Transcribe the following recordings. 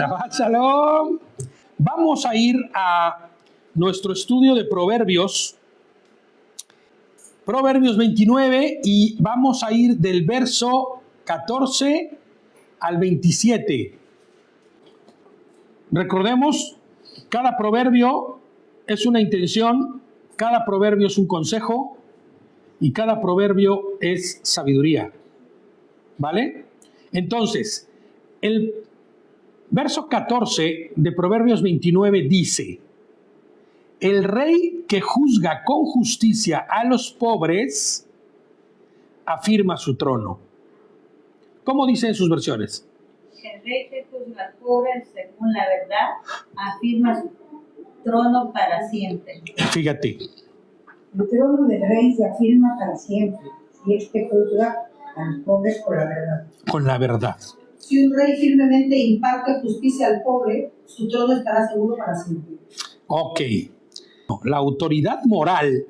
Shabbat Shalom. Vamos a ir a nuestro estudio de Proverbios. Proverbios 29 y vamos a ir del verso 14 al 27. Recordemos, cada proverbio es una intención, cada proverbio es un consejo y cada proverbio es sabiduría. ¿Vale? Entonces, el verso 14 de Proverbios 29 dice: el rey que juzga con justicia a los pobres afirma su trono. ¿Cómo dice en sus versiones? El rey que juzga al pobre según la verdad afirma su trono para siempre. Fíjate. El trono del rey se afirma para siempre, y este juzga a los pobres con la verdad. Con la verdad. Si un rey firmemente imparte justicia al pobre, su trono estará seguro para siempre. Ok. La autoridad moral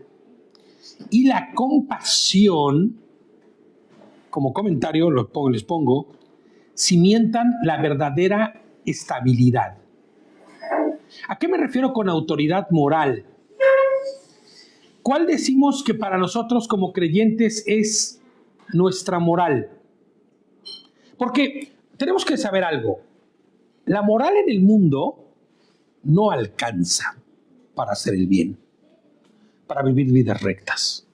y la compasión, como comentario les pongo, cimientan la verdadera estabilidad. ¿A qué me refiero con autoridad moral? ¿Cuál decimos que para nosotros como creyentes es nuestra moral? Porque tenemos que saber algo. La moral en el mundo no alcanza para hacer el bien, para vivir vidas rectas.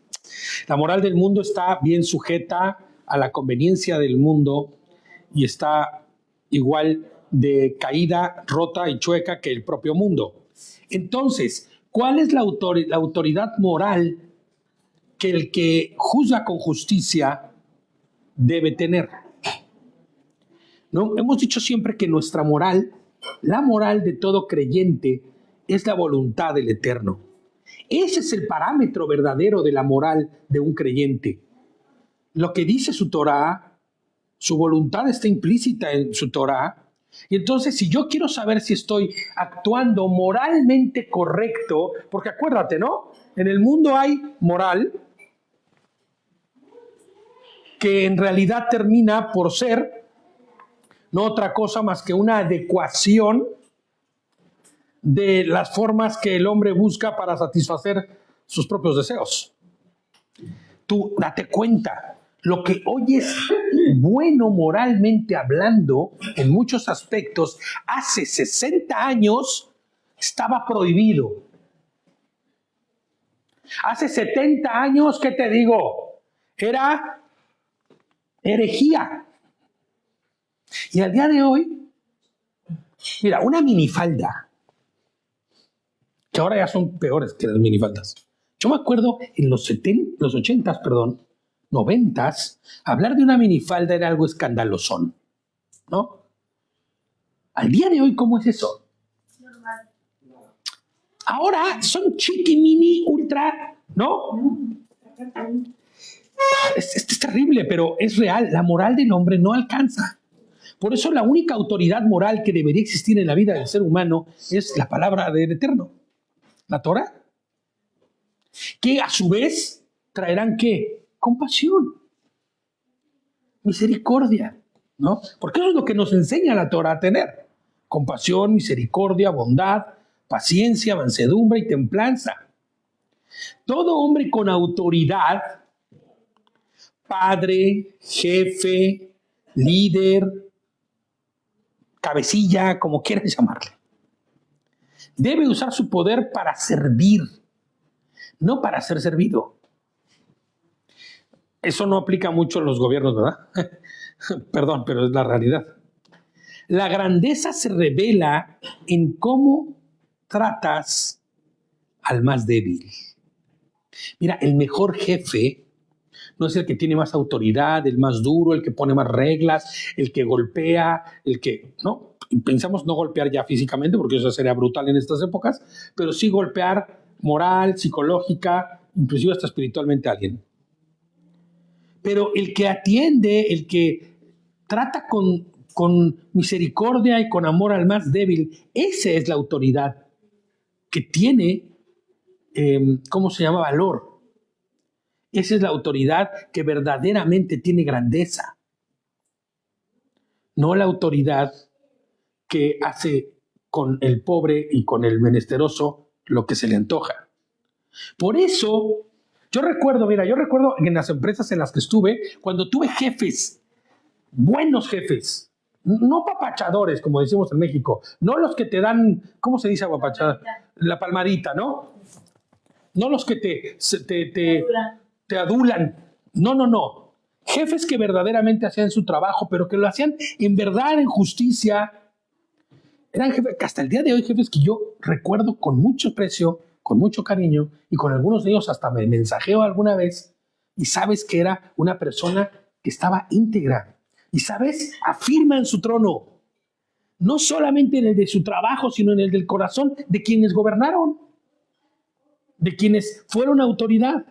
La moral del mundo está bien sujeta a la conveniencia del mundo y está igual de caída, rota y chueca que el propio mundo. Entonces, ¿cuál es la autoridad moral que el que juzga con justicia debe tener? ¿No? Hemos dicho siempre que nuestra moral, la moral de todo creyente, es la voluntad del Eterno. Ese es el parámetro verdadero de la moral de un creyente. Lo que dice su Torah, su voluntad está implícita en su Torah. Y entonces, si yo quiero saber si estoy actuando moralmente correcto, porque acuérdate, ¿no? En el mundo hay moral que en realidad termina por ser no otra cosa más que una adecuación de las formas que el hombre busca para satisfacer sus propios deseos. Tú date cuenta, lo que hoy es bueno moralmente hablando, en muchos aspectos, hace 60 años estaba prohibido. Hace 70 años, ¿qué te digo? Era herejía. Y al día de hoy, mira, una minifalda, que ahora ya son peores que las minifaldas. Yo me acuerdo en los 80s, 90s, hablar de una minifalda era algo escandalosón, ¿no? Al día de hoy, ¿cómo es eso? Normal. Ahora son chiqui, mini, ultra, ¿no? Es terrible, pero es real. La moral del hombre no alcanza. Por eso la única autoridad moral que debería existir en la vida del ser humano es la palabra del Eterno, la Torah, que a su vez traerán ¿qué? Compasión, misericordia, ¿no? Porque eso es lo que nos enseña la Torah a tener: compasión, misericordia, bondad, paciencia, mansedumbre y templanza. Todo hombre con autoridad, padre, jefe, líder, cabecilla, como quieran llamarle, debe usar su poder para servir, no para ser servido. Eso no aplica mucho en los gobiernos, ¿verdad? Perdón, pero es la realidad. La grandeza se revela en cómo tratas al más débil. Mira, el mejor jefe no es el que tiene más autoridad, el más duro, el que pone más reglas, el que golpea, el que... No, pensamos no golpear ya físicamente, porque eso sería brutal en estas épocas, pero sí golpear moral, psicológica, inclusive hasta espiritualmente a alguien. Pero el que atiende, el que trata con misericordia y con amor al más débil, esa es la autoridad que tiene, ¿cómo se llama? Valor. Esa es la autoridad que verdaderamente tiene grandeza. No la autoridad que hace con el pobre y con el menesteroso lo que se le antoja. Por eso, yo recuerdo en las empresas en las que estuve, cuando tuve jefes, buenos jefes, no papachadores, como decimos en México, no los que te dan, ¿cómo se dice apapachar? La palmadita, ¿no? No los que te adulan. No. Jefes que verdaderamente hacían su trabajo, pero que lo hacían en verdad, en justicia. Eran jefes, que hasta el día de hoy, jefes que yo recuerdo con mucho precio, con mucho cariño, y con algunos de ellos hasta me mensajeo alguna vez, y sabes que era una persona que estaba íntegra, y sabes, afirma en su trono, no solamente en el de su trabajo, sino en el del corazón de quienes gobernaron, de quienes fueron autoridad.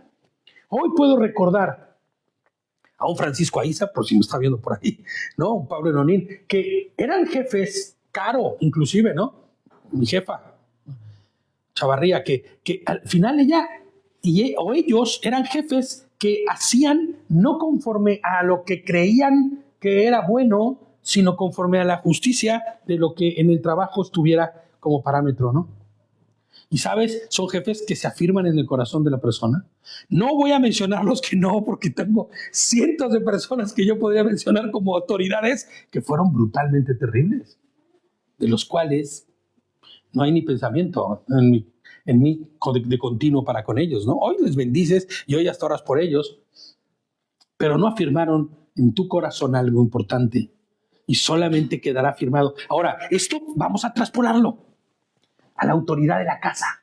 Hoy puedo recordar a un Francisco Aiza, por si me está viendo por ahí, ¿no? Un Pablo Enonín, que eran jefes, Caro, inclusive, ¿no? Mi jefa, Chavarría, que al final ellos eran jefes que hacían no conforme a lo que creían que era bueno, sino conforme a la justicia de lo que en el trabajo estuviera como parámetro, ¿no? Y sabes, son jefes que se afirman en el corazón de la persona. No voy a mencionar los que no, porque tengo cientos de personas que yo podría mencionar como autoridades que fueron brutalmente terribles, de los cuales no hay ni pensamiento en mí de continuo para con ellos, ¿no? Hoy les bendices y hoy hasta oras por ellos, pero no afirmaron en tu corazón algo importante y solamente quedará afirmado. Ahora, esto vamos a traspolarlo a la autoridad de la casa,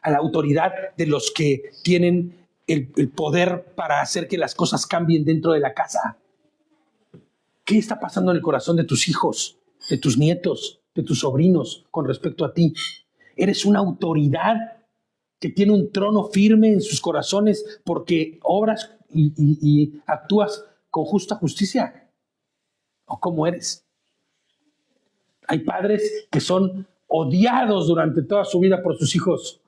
a la autoridad de los que tienen el poder para hacer que las cosas cambien dentro de la casa. ¿Qué está pasando en el corazón de tus hijos, de tus nietos, de tus sobrinos con respecto a ti? Eres una autoridad que tiene un trono firme en sus corazones porque obras y actúas con justa justicia. ¿O cómo eres? Hay padres que son odiados durante toda su vida por sus hijos,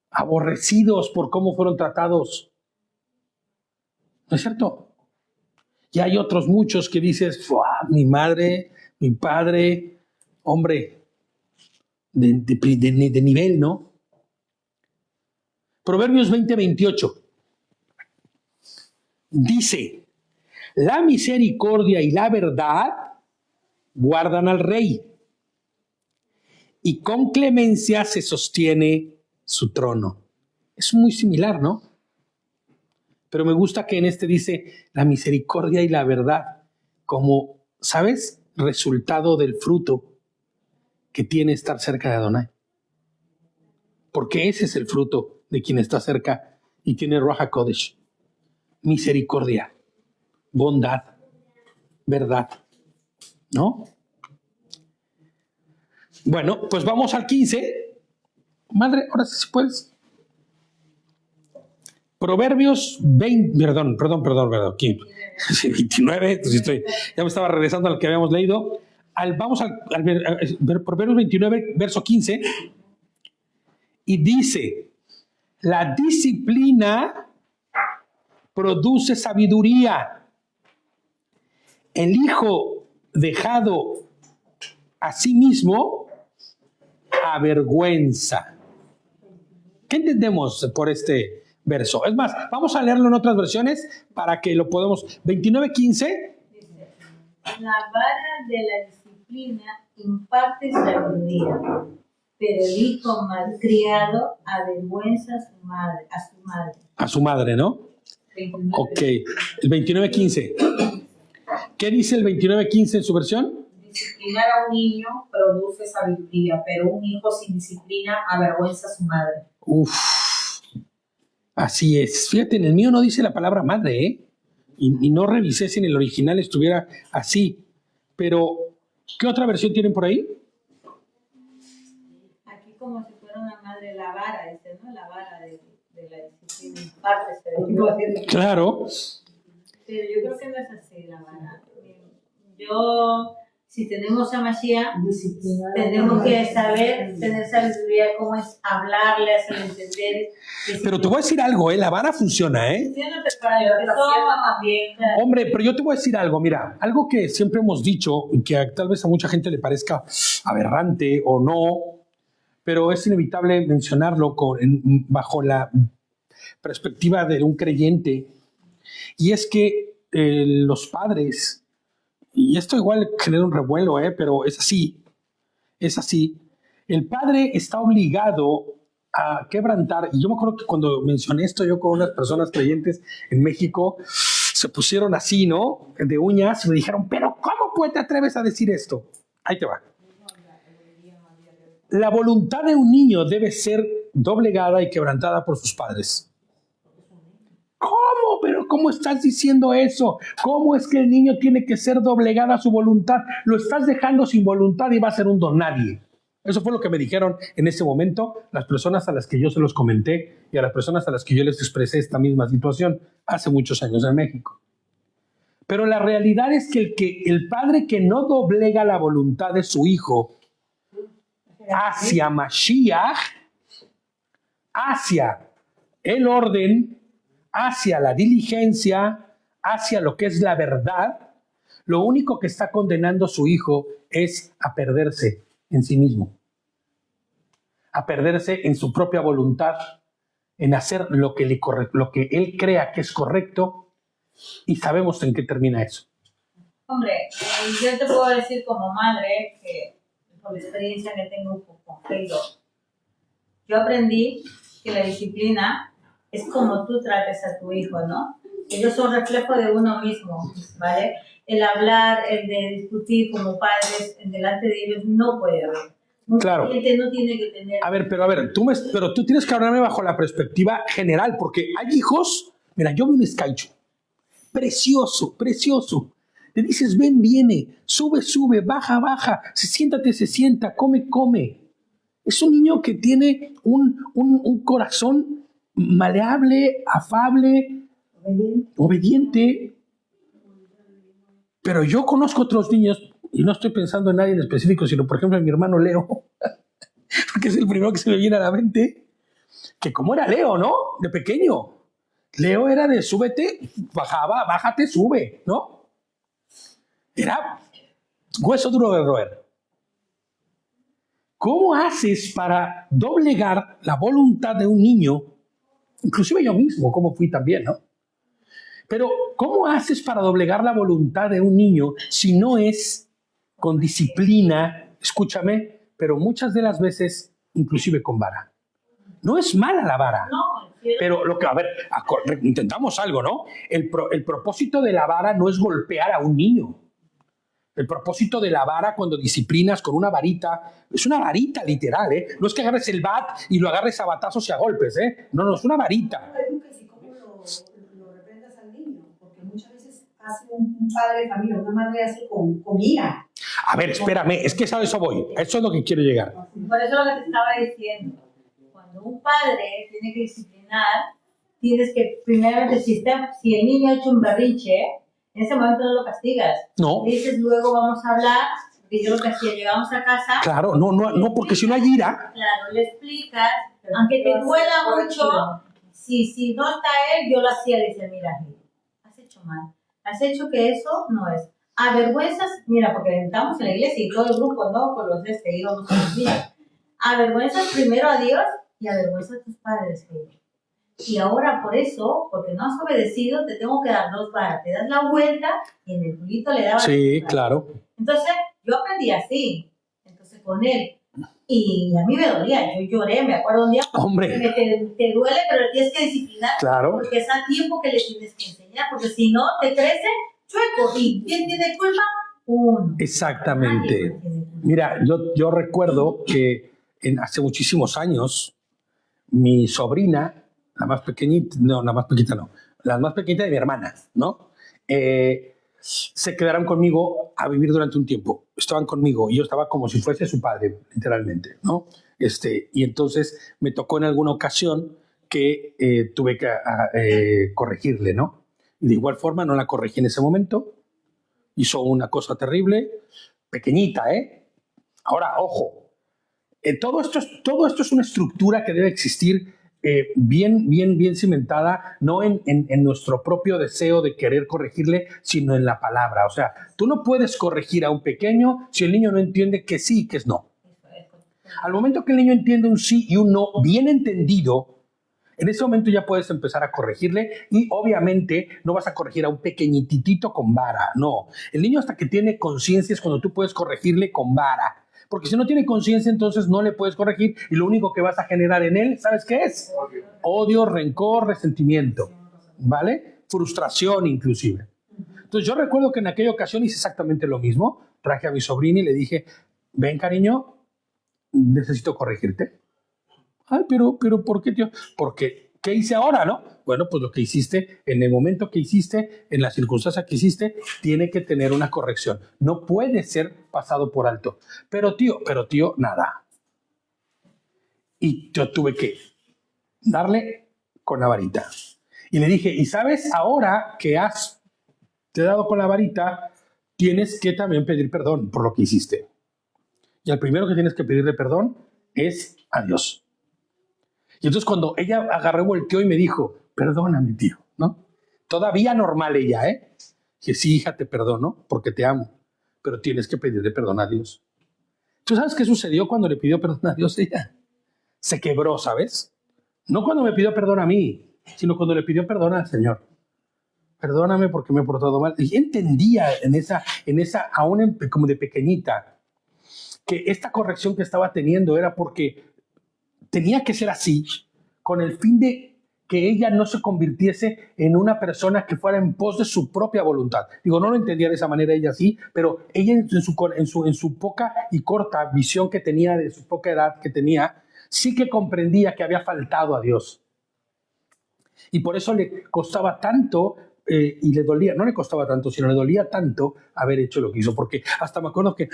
aborrecidos por cómo fueron tratados. ¿No es cierto? Y hay otros muchos que dices, mi madre, mi padre, hombre, de nivel, ¿no? Proverbios 20:28 dice, la misericordia y la verdad guardan al rey, y con clemencia se sostiene su trono. Es muy similar, ¿no? Pero me gusta que en este dice la misericordia y la verdad como, ¿sabes? Resultado del fruto que tiene estar cerca de Adonai. Porque ese es el fruto de quien está cerca y tiene Ruach HaKodesh. Misericordia, bondad, verdad, ¿no? Bueno, pues vamos al 15. Madre, ahora sí puedes. Proverbios 20, perdón, 29, ya me estaba regresando al que habíamos leído. Vamos al Proverbios 29, verso 15, y dice, la disciplina produce sabiduría. El hijo dejado a sí mismo avergüenza. ¿Qué entendemos por este verso? Es más, vamos a leerlo en otras versiones para que lo podamos. 29:15. Dice, la vara de la disciplina imparte sabiduría, pero el hijo malcriado avergüenza a su madre. A su madre, ¿no? 29. Ok, el 29:15. ¿Qué dice el 29:15 en su versión? Disciplinar a un niño produce sabiduría, pero un hijo sin disciplina avergüenza a su madre. Uf, así es. Fíjate, en el mío no dice la palabra madre, ¿eh? Y no revisé si en el original estuviera así. Pero, ¿qué otra versión tienen por ahí? Aquí como si fuera una madre la vara, dice, ¿no? La vara de la disciplina imparte sabiduría. Claro. Pero yo creo que no es así la vara. Yo Si tenemos a Mashiach, Disciplinar. tenemos que saber, tener sabiduría, cómo es hablarle, hacerle entender. Pero te voy a decir algo, la vara funciona, Funciona, pero para lo que somos también. Claro. Hombre, pero yo te voy a decir algo, mira, algo que siempre hemos dicho y que tal vez a mucha gente le parezca aberrante o no, pero es inevitable mencionarlo bajo la perspectiva de un creyente, y es que los padres, y esto igual genera un revuelo, pero es así, el padre está obligado a quebrantar, y yo me acuerdo que cuando mencioné esto yo con unas personas creyentes en México, se pusieron así, ¿no? De uñas, y me dijeron, pero ¿cómo te atreves a decir esto? Ahí te va. La voluntad de un niño debe ser doblegada y quebrantada por sus padres. ¿Cómo? ¿Pero cómo estás diciendo eso? ¿Cómo es que el niño tiene que ser doblegada a su voluntad? Lo estás dejando sin voluntad y va a ser un don nadie. Eso fue lo que me dijeron en ese momento las personas a las que yo se los comenté y a las personas a las que yo les expresé esta misma situación hace muchos años en México. Pero la realidad es que el padre que no doblega la voluntad de su hijo hacia Mashiach, hacia el orden, hacia la diligencia, hacia lo que es la verdad, lo único que está condenando a su hijo es a perderse en sí mismo, a perderse en su propia voluntad, en hacer lo que él crea que es correcto, y sabemos en qué termina eso. Hombre, yo te puedo decir como madre que por la experiencia que tengo con Heilo, yo aprendí que la disciplina es como tú trates a tu hijo, ¿no? Ellos son reflejo de uno mismo, ¿vale? El hablar, el de discutir como padres delante de ellos no puede haber. Claro. Gente no tiene que tener... A ver, pero tú tienes que hablarme bajo la perspectiva general, porque hay hijos, mira, yo veo un Skycho, precioso, precioso. Le dices, ven, viene, sube, sube, baja, baja, siéntate, se sienta, come, come. Es un niño que tiene un corazón maleable, afable, obediente. Pero yo conozco otros niños, y no estoy pensando en nadie en específico, sino por ejemplo en mi hermano Leo, porque es el primero que se me viene a la mente, que como era Leo, ¿no? De pequeño. Leo era de súbete, bajaba, bájate, sube, ¿no? Era hueso duro de roer. ¿Cómo haces para doblegar la voluntad de un niño? Inclusive yo mismo, como fui también, ¿no? Pero ¿cómo haces para doblegar la voluntad de un niño si no es con disciplina? Escúchame, pero muchas de las veces, inclusive con vara. No es mala la vara. No, pero a ver, intentamos algo, ¿no? El propósito de la vara no es golpear a un niño. El propósito de la vara cuando disciplinas con una varita, es una varita literal, ¿eh? No es que agarres el bat y lo agarres a batazos y a golpes, ¿eh? No, es una varita. Eduques y cómo lo reprendas al niño, porque muchas veces hace un padre de familia, una madre hace con ira. A ver, espérame, es que a eso voy, a eso es lo que quiero llegar. Por eso lo que te estaba diciendo. Cuando un padre tiene que disciplinar, tienes que primero decir, si el niño ha hecho un berrinche, en ese momento no lo castigas. No. Dices, luego vamos a hablar, y yo lo que hacía, llegamos a casa. Claro, no, porque si no hay ira. Claro, le explicas, aunque te duela mucho, si no está él, yo lo hacía, le decía, mira, has hecho mal, has hecho que eso no es. Avergüenzas, mira, porque estamos en la iglesia y todo el grupo, ¿no? Con los íbamos todos los días. Avergüenzas primero a Dios y avergüenzas a tus padres, y ahora por eso, porque no has obedecido, te tengo que dar 2 varas. Te das la vuelta y en el culito le dabas. Sí, claro. Entonces, yo aprendí así. Entonces, con él. Y a mí me dolía. Yo lloré, me acuerdo un día. Hombre. Te duele, pero le tienes que disciplinar. Claro. Porque es a tiempo que le tienes que enseñar. Porque si no, te crece chueco. ¿Y quién tiene culpa? Uno. Exactamente. Mira, yo recuerdo que hace muchísimos años, mi sobrina, la más pequeñita de mi hermana, ¿no? Se quedaron conmigo a vivir durante un tiempo. Estaban conmigo y yo estaba como si fuese su padre, literalmente, ¿no? Y entonces me tocó en alguna ocasión que tuve que corregirle, ¿no? Y de igual forma no la corregí en ese momento. Hizo una cosa terrible, pequeñita, ¿eh? Ahora, ojo, todo esto es una estructura que debe existir bien cimentada, no en nuestro propio deseo de querer corregirle, sino en la palabra. O sea, tú no puedes corregir a un pequeño si el niño no entiende que sí y que es no. Al momento que el niño entiende un sí y un no bien entendido, en ese momento ya puedes empezar a corregirle y obviamente no vas a corregir a un pequeñitito con vara, no. El niño hasta que tiene conciencia es cuando tú puedes corregirle con vara. Porque si no tiene conciencia, entonces no le puedes corregir y lo único que vas a generar en él, ¿sabes qué es? Odio, rencor, resentimiento, ¿vale? Frustración inclusive. Entonces yo recuerdo que en aquella ocasión hice exactamente lo mismo. Traje a mi sobrina y le dije, ven cariño, necesito corregirte. Ay, pero ¿por qué, tío? Porque, ¿qué hice ahora, no? Bueno, pues lo que hiciste, en el momento que hiciste, en la circunstancia que hiciste, tiene que tener una corrección. No puede ser pasado por alto. Pero tío, nada. Y yo tuve que darle con la varita. Y le dije, y sabes, ahora que te he dado con la varita, tienes que también pedir perdón por lo que hiciste. Y el primero que tienes que pedirle perdón es a Dios. Y entonces cuando ella agarró, volteó y me dijo, perdóname, tío, ¿no? Todavía normal ella, ¿eh? Dije, sí, hija, te perdono porque te amo, pero tienes que pedirle perdón a Dios. ¿Tú sabes qué sucedió cuando le pidió perdón a Dios ella? Se quebró, ¿sabes? No cuando me pidió perdón a mí, sino cuando le pidió perdón al Señor. Perdóname porque me he portado mal. Y entendía en esa aún como de pequeñita, que esta corrección que estaba teniendo era porque tenía que ser así, con el fin de que ella no se convirtiese en una persona que fuera en pos de su propia voluntad. Digo, no lo entendía de esa manera ella sí, pero ella en su poca y corta visión que tenía, de su poca edad que tenía, sí que comprendía que había faltado a Dios. Y por eso le costaba tanto, y le dolía, no le costaba tanto, sino le dolía tanto haber hecho lo que hizo, porque hasta me acuerdo que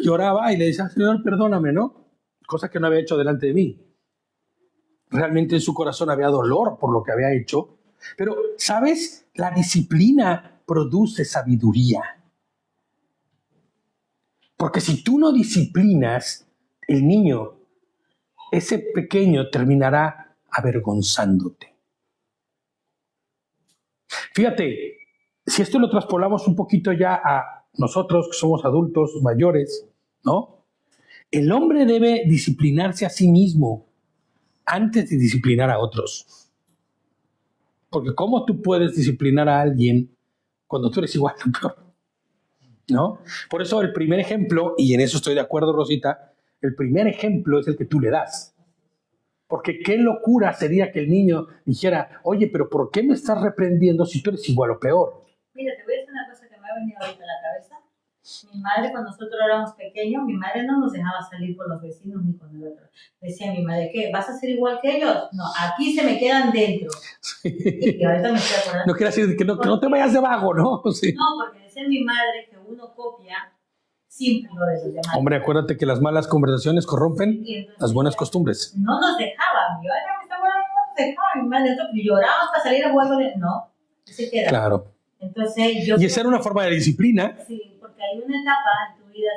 lloraba y le decía, Señor, perdóname, ¿no? Cosa que no había hecho delante de mí. Realmente en su corazón había dolor por lo que había hecho. Pero, ¿sabes? La disciplina produce sabiduría. Porque si tú no disciplinas, el niño, ese pequeño, terminará avergonzándote. Fíjate, si esto lo traspolamos un poquito ya a nosotros que somos adultos mayores, ¿no? El hombre debe disciplinarse a sí mismo antes de disciplinar a otros. Porque ¿cómo tú puedes disciplinar a alguien cuando tú eres igual o peor? ¿No? Por eso el primer ejemplo, y en eso estoy de acuerdo, Rosita, el primer ejemplo es el que tú le das. Porque qué locura sería que el niño dijera, oye, pero ¿por qué me estás reprendiendo si tú eres igual o peor? Mira, te voy a decir una cosa que me ha venido ahorita a la cabeza. Mi madre, cuando nosotros éramos pequeños, mi madre no nos dejaba salir con los vecinos ni con el otro. Decía mi madre, ¿qué? ¿Vas a ser igual que ellos? No, aquí se me quedan dentro. Y ahorita me estoy acordando. No quiere decir que no te vayas de vago, ¿no? Sí. No, porque decía mi madre que uno copia siempre lo de los demás. Hombre, acuérdate que las malas conversaciones corrompen las buenas costumbres. No nos dejaban. Yo ya me estaba hablando, no nos dejaban. Mi madre, llorábamos para salir a jugar con él. No, se queda. Claro. Entonces, y esa era una forma de disciplina. Sí, porque hay una etapa en tu vida,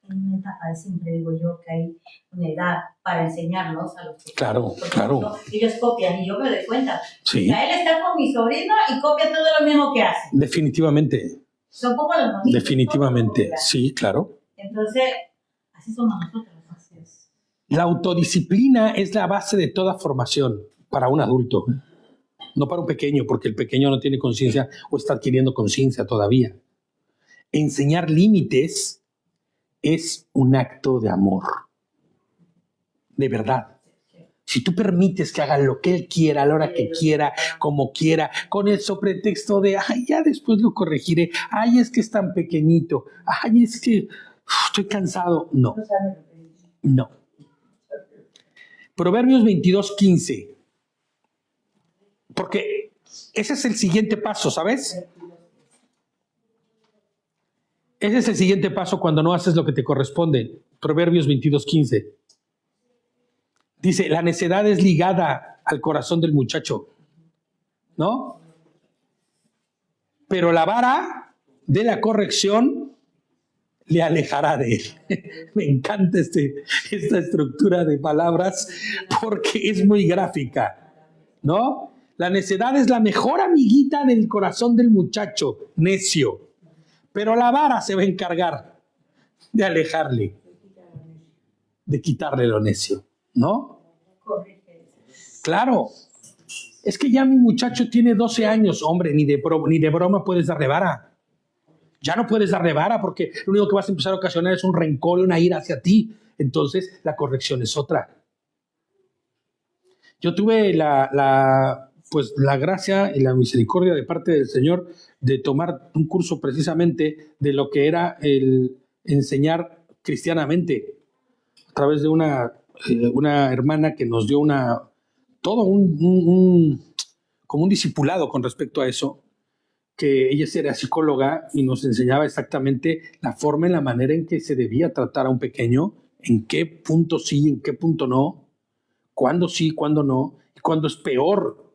en una etapa, siempre digo yo, que hay una edad para enseñarnos a los que... Claro, claro. Ellos copian y yo me doy cuenta. Sí. O sea, él está con mi sobrino y copia todo lo mismo que hace. Definitivamente. Son como los monitos. Definitivamente, sí, claro. Entonces, así somos nosotros. Así es. La autodisciplina es la base de toda formación para un adulto. No para un pequeño, porque el pequeño no tiene conciencia o está adquiriendo conciencia todavía. Enseñar límites es un acto de amor. De verdad. Si tú permites que haga lo que él quiera, a la hora que quiera, como quiera, con el sobretexto de, ay, ya después lo corregiré, ay, es que es tan pequeñito, ay, es que estoy cansado. No. No. Proverbios 22:15. Porque ese es el siguiente paso, ¿sabes? Ese es el siguiente paso cuando no haces lo que te corresponde. Proverbios 22:15. Dice, la necedad es ligada al corazón del muchacho, ¿no? Pero la vara de la corrección le alejará de él. Me encanta esta estructura de palabras porque es muy gráfica, ¿no? La necedad es la mejor amiguita del corazón del muchacho necio, pero la vara se va a encargar de alejarle, de quitarle lo necio, ¿no? Claro, es que ya mi muchacho tiene 12 años, hombre, ni de broma puedes darle vara. Ya no puedes darle vara porque lo único que vas a empezar a ocasionar es un rencor y una ira hacia ti. Entonces, la corrección es otra. Yo tuve la gracia y la misericordia de parte del Señor de tomar un curso precisamente de lo que era el enseñar cristianamente a través de una hermana que nos dio como un discipulado con respecto a eso, que ella era psicóloga y nos enseñaba exactamente la forma y la manera en que se debía tratar a un pequeño, en qué punto sí, en qué punto no, cuándo sí, cuándo no, y cuándo es peor.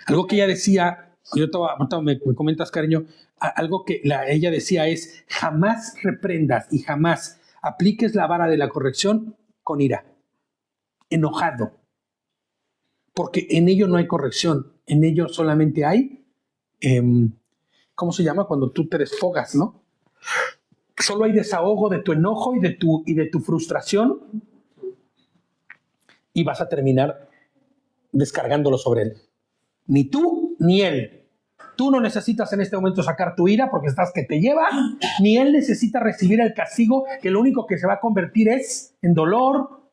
Algo que ella decía, ahorita me comentas, cariño, algo que ella decía es: jamás reprendas y jamás apliques la vara de la corrección con ira, enojado, porque en ello no hay corrección, en ello solamente hay ¿cómo se llama? Cuando tú te desfogas, ¿no? Solo hay desahogo de tu enojo y de tu frustración, y vas a terminar descargándolo sobre él. Ni tú ni él. Tú no necesitas en este momento sacar tu ira porque estás que te lleva, ni él necesita recibir el castigo, que lo único que se va a convertir es en dolor,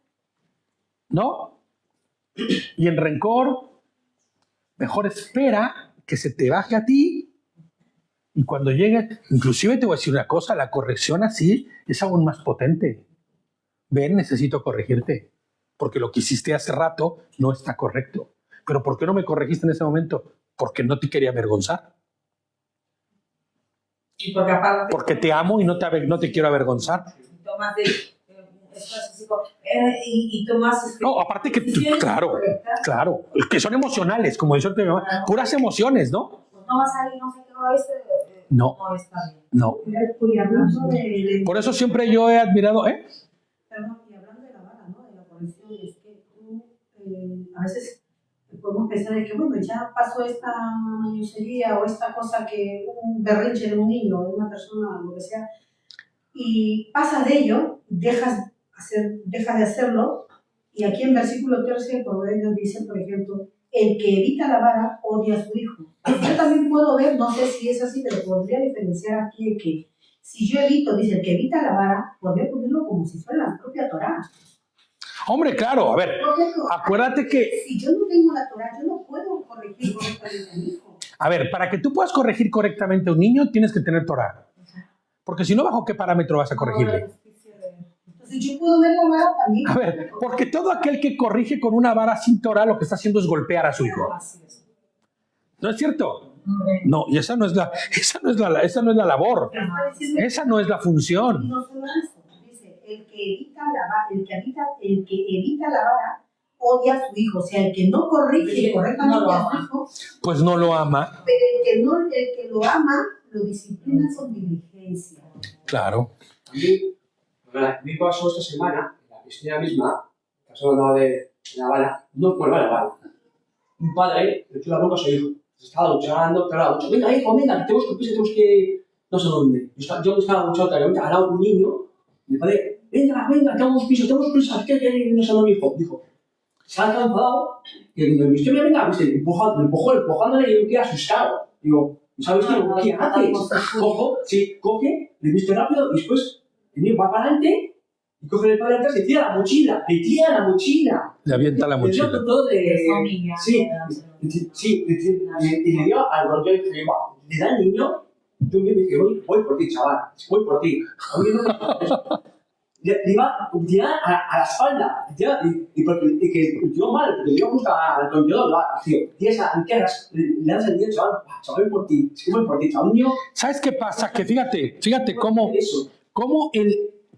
¿no? Y en rencor. Mejor espera que se te baje a ti, y cuando llegue, inclusive te voy a decir una cosa, la corrección así es aún más potente. Ven, necesito corregirte, porque lo que hiciste hace rato no está correcto. ¿Pero por qué no me corregiste en ese momento? Porque no te quería avergonzar. Y porque aparte... Porque te amo y no te quiero avergonzar. Tomas y tomas... No, aparte que, claro, que son emocionales, como decía mi mamá, puras emociones, ¿no? No vas a ir, no sé qué, no está bien. No. Y hablando Por eso siempre yo he admirado, Perdón, y hablando de la vara, ¿no? De la corrección, es que tú, a veces podemos pensar de que, bueno, ya pasó esta mañosería o esta cosa que un berrinche de un niño, de una persona, lo que sea, y pasas de ello, dejas de hacerlo, y aquí en versículo 13, Proverbios dice, por ejemplo, el que evita la vara odia a su hijo. Yo también puedo ver, no sé si es así, pero podría diferenciar aquí de que si yo evito, dice, el que evita la vara, podría ponerlo como si fuera la propia Torá. Hombre, claro, a ver, acuérdate que... Si yo no tengo la Torá, yo no puedo corregir correctamente a mi hijo. A ver, para que tú puedas corregir correctamente a un niño, tienes que tener Torá. Porque si no, ¿bajo qué parámetro vas a corregirle? Entonces yo puedo ver la vara también. A ver, porque todo aquel que corrige con una vara sin Torá lo que está haciendo es golpear a su hijo. ¿No es cierto? No, y esa no es la labor. Esa no es la función. No solo eso, dice, el que evita la vara odia a su hijo. O sea, el que no corrige correctamente a su hijo, pues no lo ama. Pero el que lo ama, lo disciplina con diligencia. Claro. A mí pasó esta semana, en la piscina misma, pasó de la bala, no por la bala. Un padre le echó la bronca a su hijo. Se estaba duchando, venga hijo, venga, tenemos que no sé dónde. Yo me estaba duchando, al lado de un niño, y el padre, venga, tenemos prisa, ¿qué no sé mi hijo? Dijo, se ha enfadado, y el niño, venga, empujándole, y yo quedé asustado. Digo, ¿sabes qué haces? Coge, le viste rápido, y después el niño va para adelante y coge el padre atrás y le tira la mochila. Le avienta la mochila. Y le dio al golpe, le da al niño. Yo me dije, voy por ti, chaval, voy por ti. Le iba a tirar a la espalda, y que el tío mal, porque le iba a buscar al contenedor, le das el día, chaval, voy por ti, chaval, niño. ¿Sabes qué pasa? Que fíjate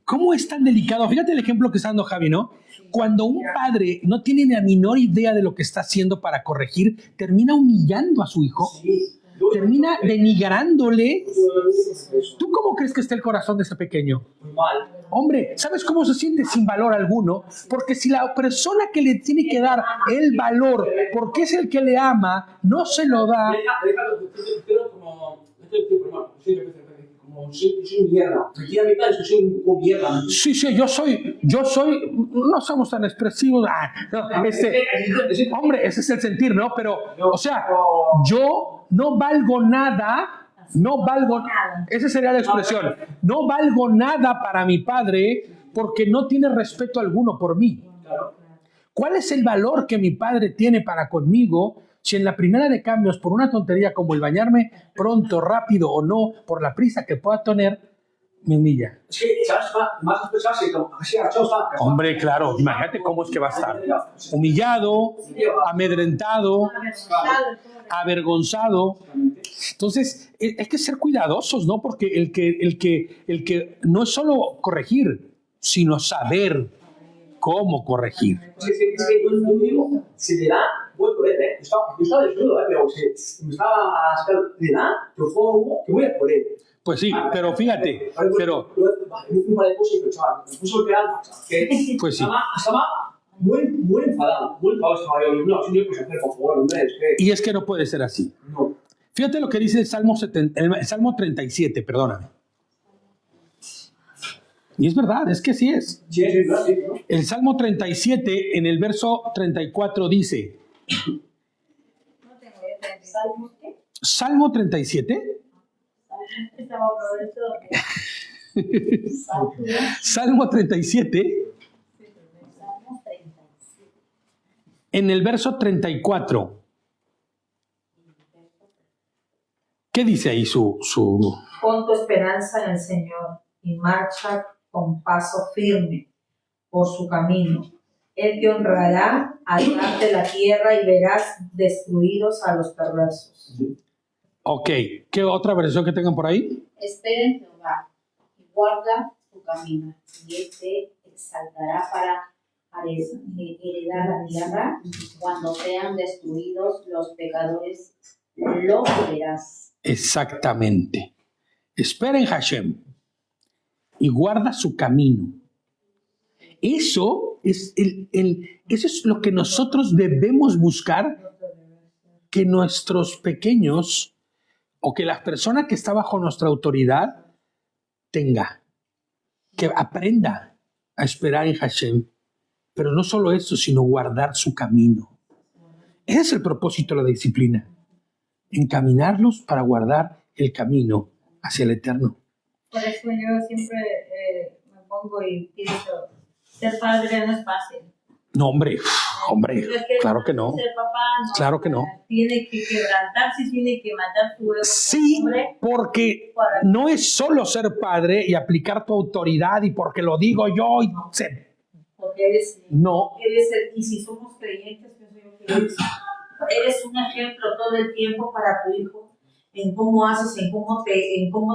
cómo es tan delicado. Fíjate el ejemplo que está dando Javi, ¿no? Cuando un padre no tiene ni la menor idea de lo que está haciendo para corregir, termina humillando a su hijo. termina denigrándole. Eso. ¿Tú cómo crees que está el corazón de ese pequeño? Muy mal. Hombre, ¿sabes cómo se siente sin valor alguno? Porque si la persona que le tiene que dar el valor, porque es el que le ama, no se lo da. Como soy mierda. Me quiero a mi padre, soy un mierda. Sí, yo soy, no somos tan expresivos. Hombre, ese es el sentir, ¿no? Pero, o sea, yo no valgo nada. Esa sería la expresión. No valgo nada para mi padre porque no tiene respeto alguno por mí. ¿Cuál es el valor que mi padre tiene para conmigo si en la primera de cambios, por una tontería como el bañarme pronto, rápido o no, por la prisa que pueda tener, me humilla? Hombre, claro, imagínate cómo es que va a estar. Humillado, amedrentado, avergonzado. Entonces, hay que ser cuidadosos, ¿no? Porque el que no es solo corregir, sino saber cómo corregir. Si le da, voy por él, ¿eh? Yo estaba desnudo, pero si me estaba sacando, le da, yo fuego, que voy a por él. Pues sí, pero fíjate, pero... Pues sí. Estaba muy enfadado estaba yo. No, si no puedes hacer, por favor, hombre, es que... Y es que no puede ser así. No. Fíjate lo que dice el Salmo 37, perdóname. Y es verdad, es que sí es. Sí, es verdad, sí, ¿no? El Salmo 37, en el verso 34, dice... No tengo idea. ¿Salmo qué? Salmo 37. Salmo 37. En el verso 34. ¿Qué dice ahí su... Pon tu esperanza en el Señor y marcha con paso firme por su camino. Él te honrará al dar de la tierra y verás destruidos a los perversos. Ok, ¿qué otra versión que tengan por ahí? Espera en Jehová y guarda su camino, y él te exaltará para heredar la tierra. Cuando sean destruidos los pecadores, lo verás. Exactamente. Espera en Hashem y guarda su camino. Eso es eso es lo que nosotros debemos buscar, que nuestros pequeños o que la persona que está bajo nuestra autoridad tenga, que aprenda a esperar en Hashem. Pero no solo eso, sino guardar su camino. Ese es el propósito de la disciplina. Encaminarlos para guardar el camino hacia el eterno. Por eso yo siempre me pongo y pienso, ser padre no es fácil. No, hombre, claro que no. Ser papá no. Claro que no. Tiene que quebrantarse, tiene que matar su ego. Sí, Hombre, porque no es solo ser padre y aplicar tu autoridad y porque lo digo yo y porque eres y si somos creyentes, pienso yo que eres un ejemplo todo el tiempo para tu hijo en cómo haces, en cómo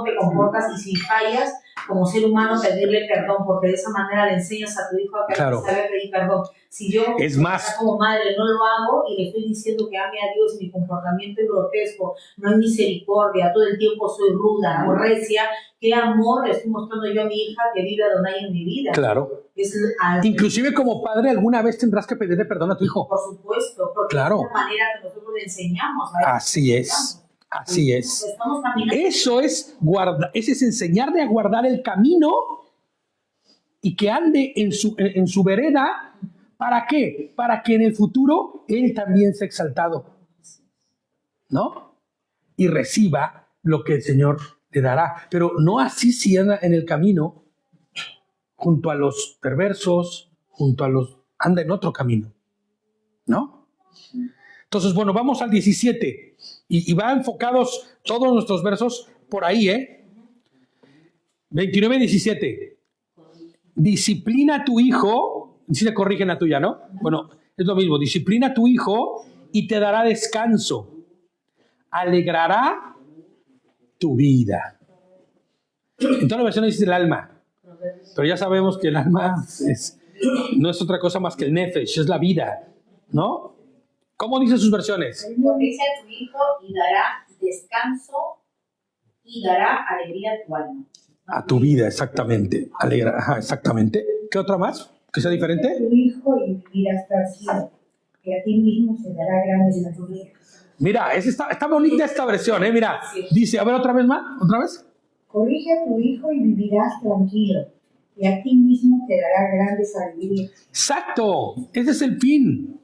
te comportas, y si fallas como ser humano pedirle perdón, porque de esa manera le enseñas a tu hijo a que sabe pedir perdón. Si yo como madre no lo hago y le estoy diciendo que ame a Dios y mi comportamiento es grotesco, no hay misericordia, todo el tiempo soy ruda o recia, ¿qué amor le estoy mostrando yo a mi hija que vive Adonai en mi vida? Claro. Inclusive como padre alguna vez tendrás que pedirle perdón a tu hijo. Por supuesto, porque es la manera que nosotros le enseñamos. Así es. Así es. Eso es enseñarle a guardar el camino y que ande en su vereda. ¿Para qué? Para que en el futuro él también sea exaltado, ¿no? Y reciba lo que el Señor le dará. Pero no así si anda en el camino junto a los perversos, anda en otro camino, ¿no? Entonces, bueno, vamos al 17. Y va enfocados todos nuestros versos por ahí, 29 y 17. Disciplina a tu hijo. Si te corrigen la tuya, ¿no? Bueno, es lo mismo. Disciplina a tu hijo y te dará descanso. Alegrará tu vida. En todas las versiones dice el alma. Pero ya sabemos que el alma no es otra cosa más que el nefesh, es la vida, ¿no? ¿Cómo dicen sus versiones? Dice a tu hijo y dará descanso y dará alegría a tu alma. A tu vida, exactamente. Alegra, ajá, exactamente. ¿Qué otra más? ¿Que sea diferente? Tu hijo y vivirás para siempre, y a ti mismo se dará grandes alegrías. Mira, está bonita esta versión, ¿eh? Mira, dice, a ver, otra vez más, otra vez. Corrige a tu hijo y vivirás tranquilo, y a ti mismo te dará grandes alegrías. Exacto, ese es el fin.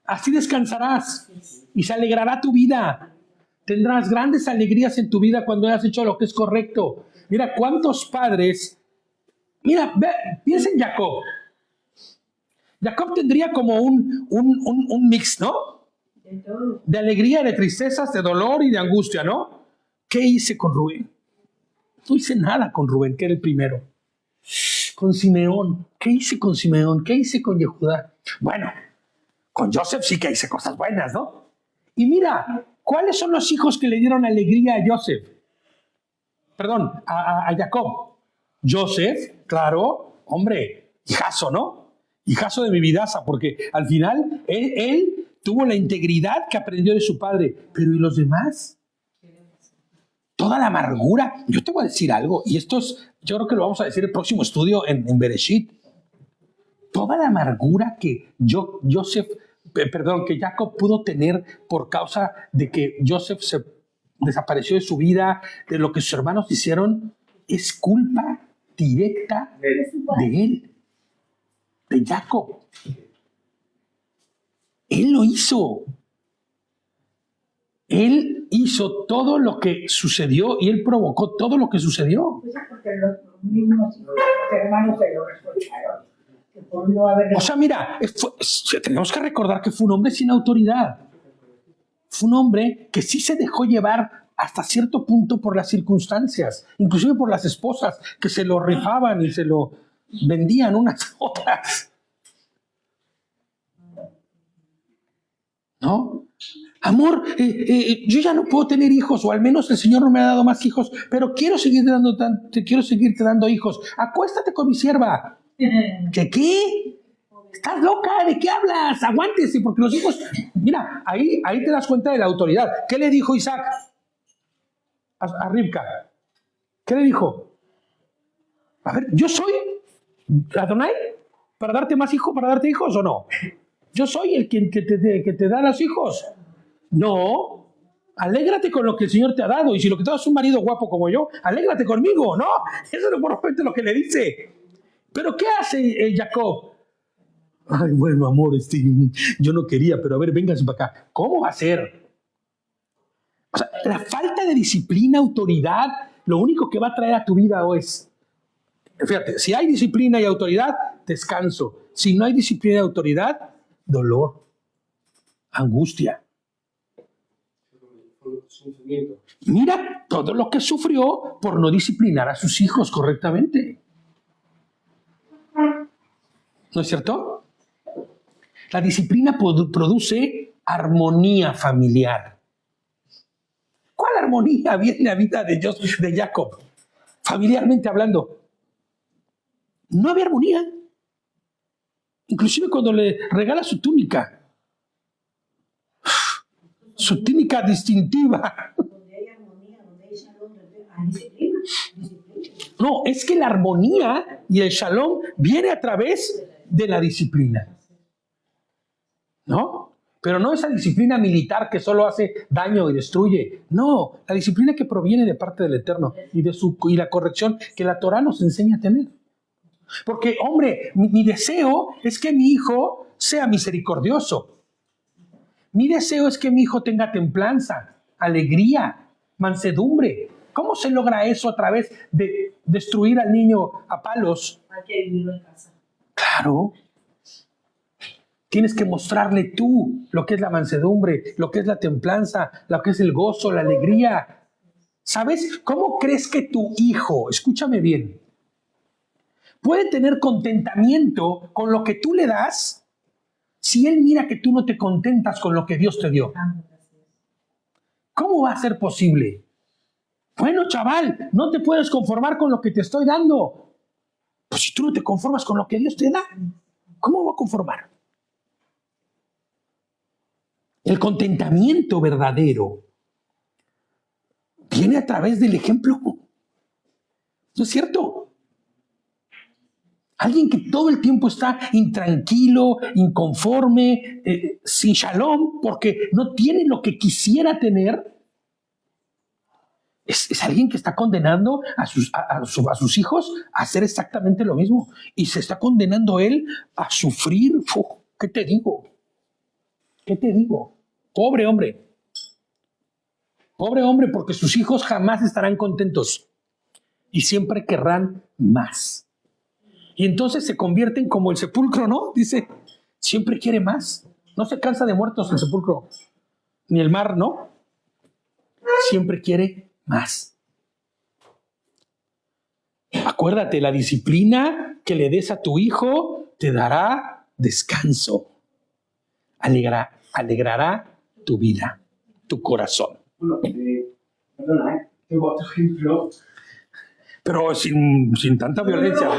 Así descansarás y se alegrará tu vida. Tendrás grandes alegrías en tu vida cuando hayas hecho lo que es correcto. Mira, cuántos padres... Mira, piensa en Jacob. Jacob tendría como un mix, ¿no? De alegría, de tristezas, de dolor y de angustia, ¿no? ¿Qué hice con Rubén? No hice nada con Rubén, que era el primero. Con Simeón. ¿Qué hice con Simeón? ¿Qué hice con Yehudá? Bueno, con Joseph sí que hice cosas buenas, ¿no? Y mira, ¿cuáles son los hijos que le dieron alegría a Joseph? Perdón, a Jacob. Joseph, claro, hombre, hijazo, ¿no? Hijazo de mi vidaza, porque al final él tuvo la integridad que aprendió de su padre. Pero ¿y los demás? Toda la amargura. Yo te voy a decir algo, y esto es, yo creo que lo vamos a decir en el próximo estudio en Bereshit. Toda la amargura que que Jacob pudo tener por causa de que Joseph se desapareció de su vida, de lo que sus hermanos hicieron, es culpa directa de él, de Jacob. Él lo hizo. Él hizo todo lo que sucedió y él provocó todo lo que sucedió. Pues es porque los mismos hermanos se lo resolvieron. Que por no haber... O sea, mira, tenemos que recordar que fue un hombre sin autoridad. Fue un hombre que sí se dejó llevar hasta cierto punto por las circunstancias, inclusive por las esposas que se lo rifaban y se lo vendían unas a otras. ¿No? Amor, yo ya no puedo tener hijos, o al menos el Señor no me ha dado más hijos, pero quiero seguirte dando hijos. Acuéstate con mi sierva. ¿Qué? ¿Estás loca? ¿De qué hablas? Aguántese, porque los hijos... Mira, ahí te das cuenta de la autoridad. ¿Qué le dijo Isaac a Ribka? ¿Qué le dijo? A ver, ¿yo soy Adonai para darte más hijos, para darte hijos o no? ¿Yo soy el que te da los hijos? No. Alégrate con lo que el Señor te ha dado. Y si lo que te da es un marido guapo como yo, alégrate conmigo, ¿no? Eso no es por lo que le dice. ¿Pero qué hace Jacob? Ay, bueno, amor, yo no quería, pero a ver, vénganse para acá. ¿Cómo va a ser? O sea, la falta de disciplina, autoridad, lo único que va a traer a tu vida es... Fíjate, si hay disciplina y autoridad, descanso. Si no hay disciplina y autoridad, dolor, angustia. Mira todo lo que sufrió por no disciplinar a sus hijos correctamente. ¿No es cierto? La disciplina produce armonía familiar. ¿Cuál armonía había en la vida de Jacob? Familiarmente hablando. No había armonía. Inclusive cuando le regala su túnica. Su túnica distintiva. Donde hay armonía, donde hay shalom, hay disciplina. No, es que la armonía y el shalom viene a través de la disciplina. ¿No? Pero no esa disciplina militar que solo hace daño y destruye. No, la disciplina que proviene de parte del Eterno y la corrección que la Torah nos enseña a tener. Porque, hombre, mi deseo es que mi hijo sea misericordioso. Mi deseo es que mi hijo tenga templanza, alegría, mansedumbre. ¿Cómo se logra eso a través de destruir al niño a palos? Hay que vivirlo en casa. Claro. Tienes que mostrarle tú lo que es la mansedumbre, lo que es la templanza, lo que es el gozo, la alegría. ¿Sabes? ¿Cómo crees que tu hijo, escúchame bien, puede tener contentamiento con lo que tú le das si él mira que tú no te contentas con lo que Dios te dio? ¿Cómo va a ser posible? Bueno, chaval, no te puedes conformar con lo que te estoy dando. Pues si tú no te conformas con lo que Dios te da, ¿cómo va a conformar? El contentamiento verdadero viene a través del ejemplo. ¿No es cierto? Alguien que todo el tiempo está intranquilo, inconforme, sin shalom, porque no tiene lo que quisiera tener, es alguien que está condenando a sus hijos a hacer exactamente lo mismo. Y se está condenando él a sufrir. ¿Qué te digo? ¿Qué te digo? Pobre hombre. Pobre hombre, porque sus hijos jamás estarán contentos y siempre querrán más. Y entonces se convierten como el sepulcro, ¿no? Dice, siempre quiere más. No se cansa de muertos el sepulcro, ni el mar, ¿no? Siempre quiere más. Acuérdate, la disciplina que le des a tu hijo te dará descanso. Alegrará tu vida, tu corazón. Bueno, perdona, tengo otro ejemplo. Pero sin tanta violencia.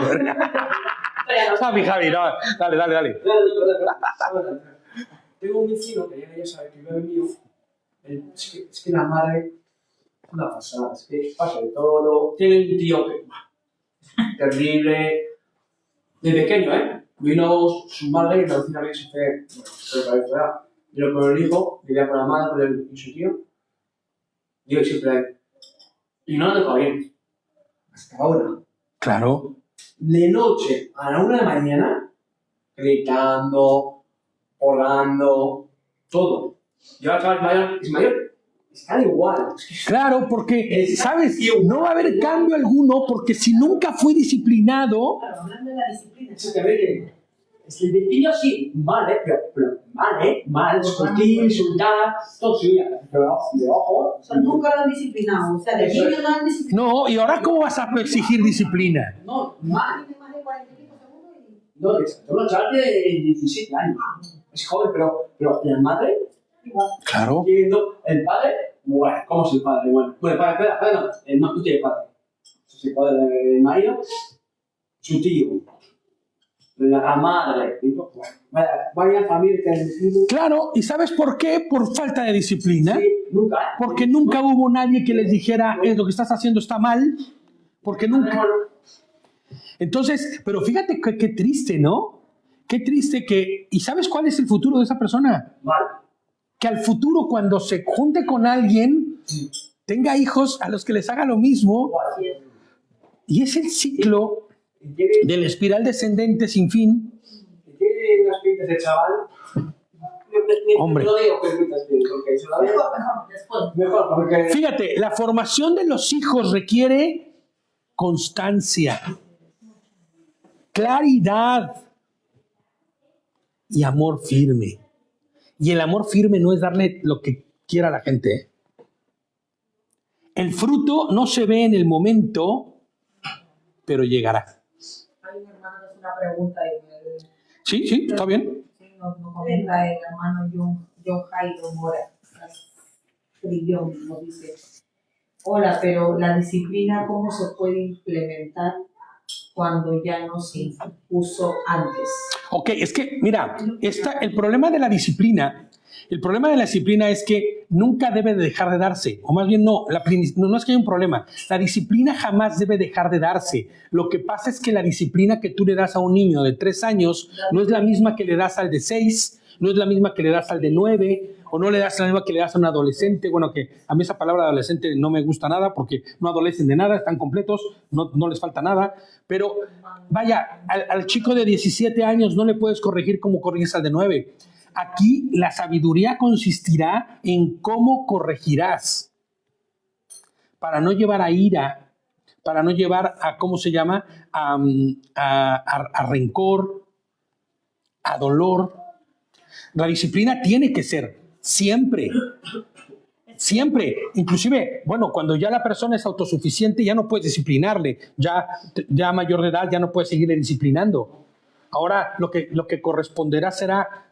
Javi, no, dale. Tengo un vecino que ya sabe que vive mío. Es que la madre es una pasada, es que pasa de todo. Tiene un tío que terrible. De pequeño, vino su madre y la vecina le hizo hacer, vino con el hijo, vivía con la madre, con él y su tío. Digo siempre, y no ando bien. Hasta ahora. Claro. De noche a la 1 de la mañana, gritando, orando, todo. Yo al chaval es mayor, está igual. Claro, porque, ¿sabes? No va a haber cambio alguno porque si nunca fue disciplinado... Claro, hablando de la disciplina. Exactamente. Es el vecino sí, mal, discutir, insultar, todo su vida. De ojo. O sea, nunca lo han disciplinado. O sea, de niño no han disciplinado. No, ¿y ahora cómo vas a exigir disciplina? No, mal. Tiene más de 45 segundos y... No, tengo un chaval de 17 años. Es joven, pero la madre, igual. Claro. viendo el padre, bueno, ¿cómo es el padre? Bueno, el padre, espera, no tiene padre. Es el padre del marido, su tío, la madre, digo, vaya familia que han decidido. Claro, ¿y sabes por qué? Por falta de disciplina. Sí, nunca. Porque nunca hubo nadie que les dijera, lo que estás haciendo está mal. Porque nunca... Entonces, pero fíjate qué triste, ¿no? Qué triste que... ¿Y sabes cuál es el futuro de esa persona? Mal. Que al futuro, cuando se junte con alguien, tenga hijos a los que les haga lo mismo. Y es el ciclo de la espiral descendente sin fin. ¿Tiene unas pintas de chaval? Hombre. No digo que pintas tiene, porque se la veo. Mejor, porque... Fíjate, la formación de los hijos requiere constancia, claridad y amor firme. Y el amor firme no es darle lo que quiera la gente. El fruto no se ve en el momento, pero llegará. Hay un hermano que hace una pregunta y Sí, está bien. sí, nos comenta el hermano John Jairo Mora. Trillón nos dice: hola, pero la disciplina, ¿cómo se puede implementar cuando ya no se impuso antes? Ok, es que, mira, el problema de la disciplina es que nunca debe de dejar de darse, o más bien no es que haya un problema, la disciplina jamás debe dejar de darse. Lo que pasa es que la disciplina que tú le das a un niño de 3 años no es la misma que le das al de 6, no es la misma que le das al de 9, o no le das la misma que le das a un adolescente. Bueno, que a mí esa palabra adolescente no me gusta nada porque no adolecen de nada, están completos, no les falta nada. Pero vaya, al chico de 17 años no le puedes corregir como corriges al de 9. Aquí la sabiduría consistirá en cómo corregirás para no llevar a ira, para no llevar a, ¿cómo se llama?, a rencor, a dolor. La disciplina tiene que ser siempre, inclusive, bueno, cuando ya la persona es autosuficiente ya no puedes disciplinarle, ya mayor de edad ya no puedes seguirle disciplinando. Ahora lo que corresponderá será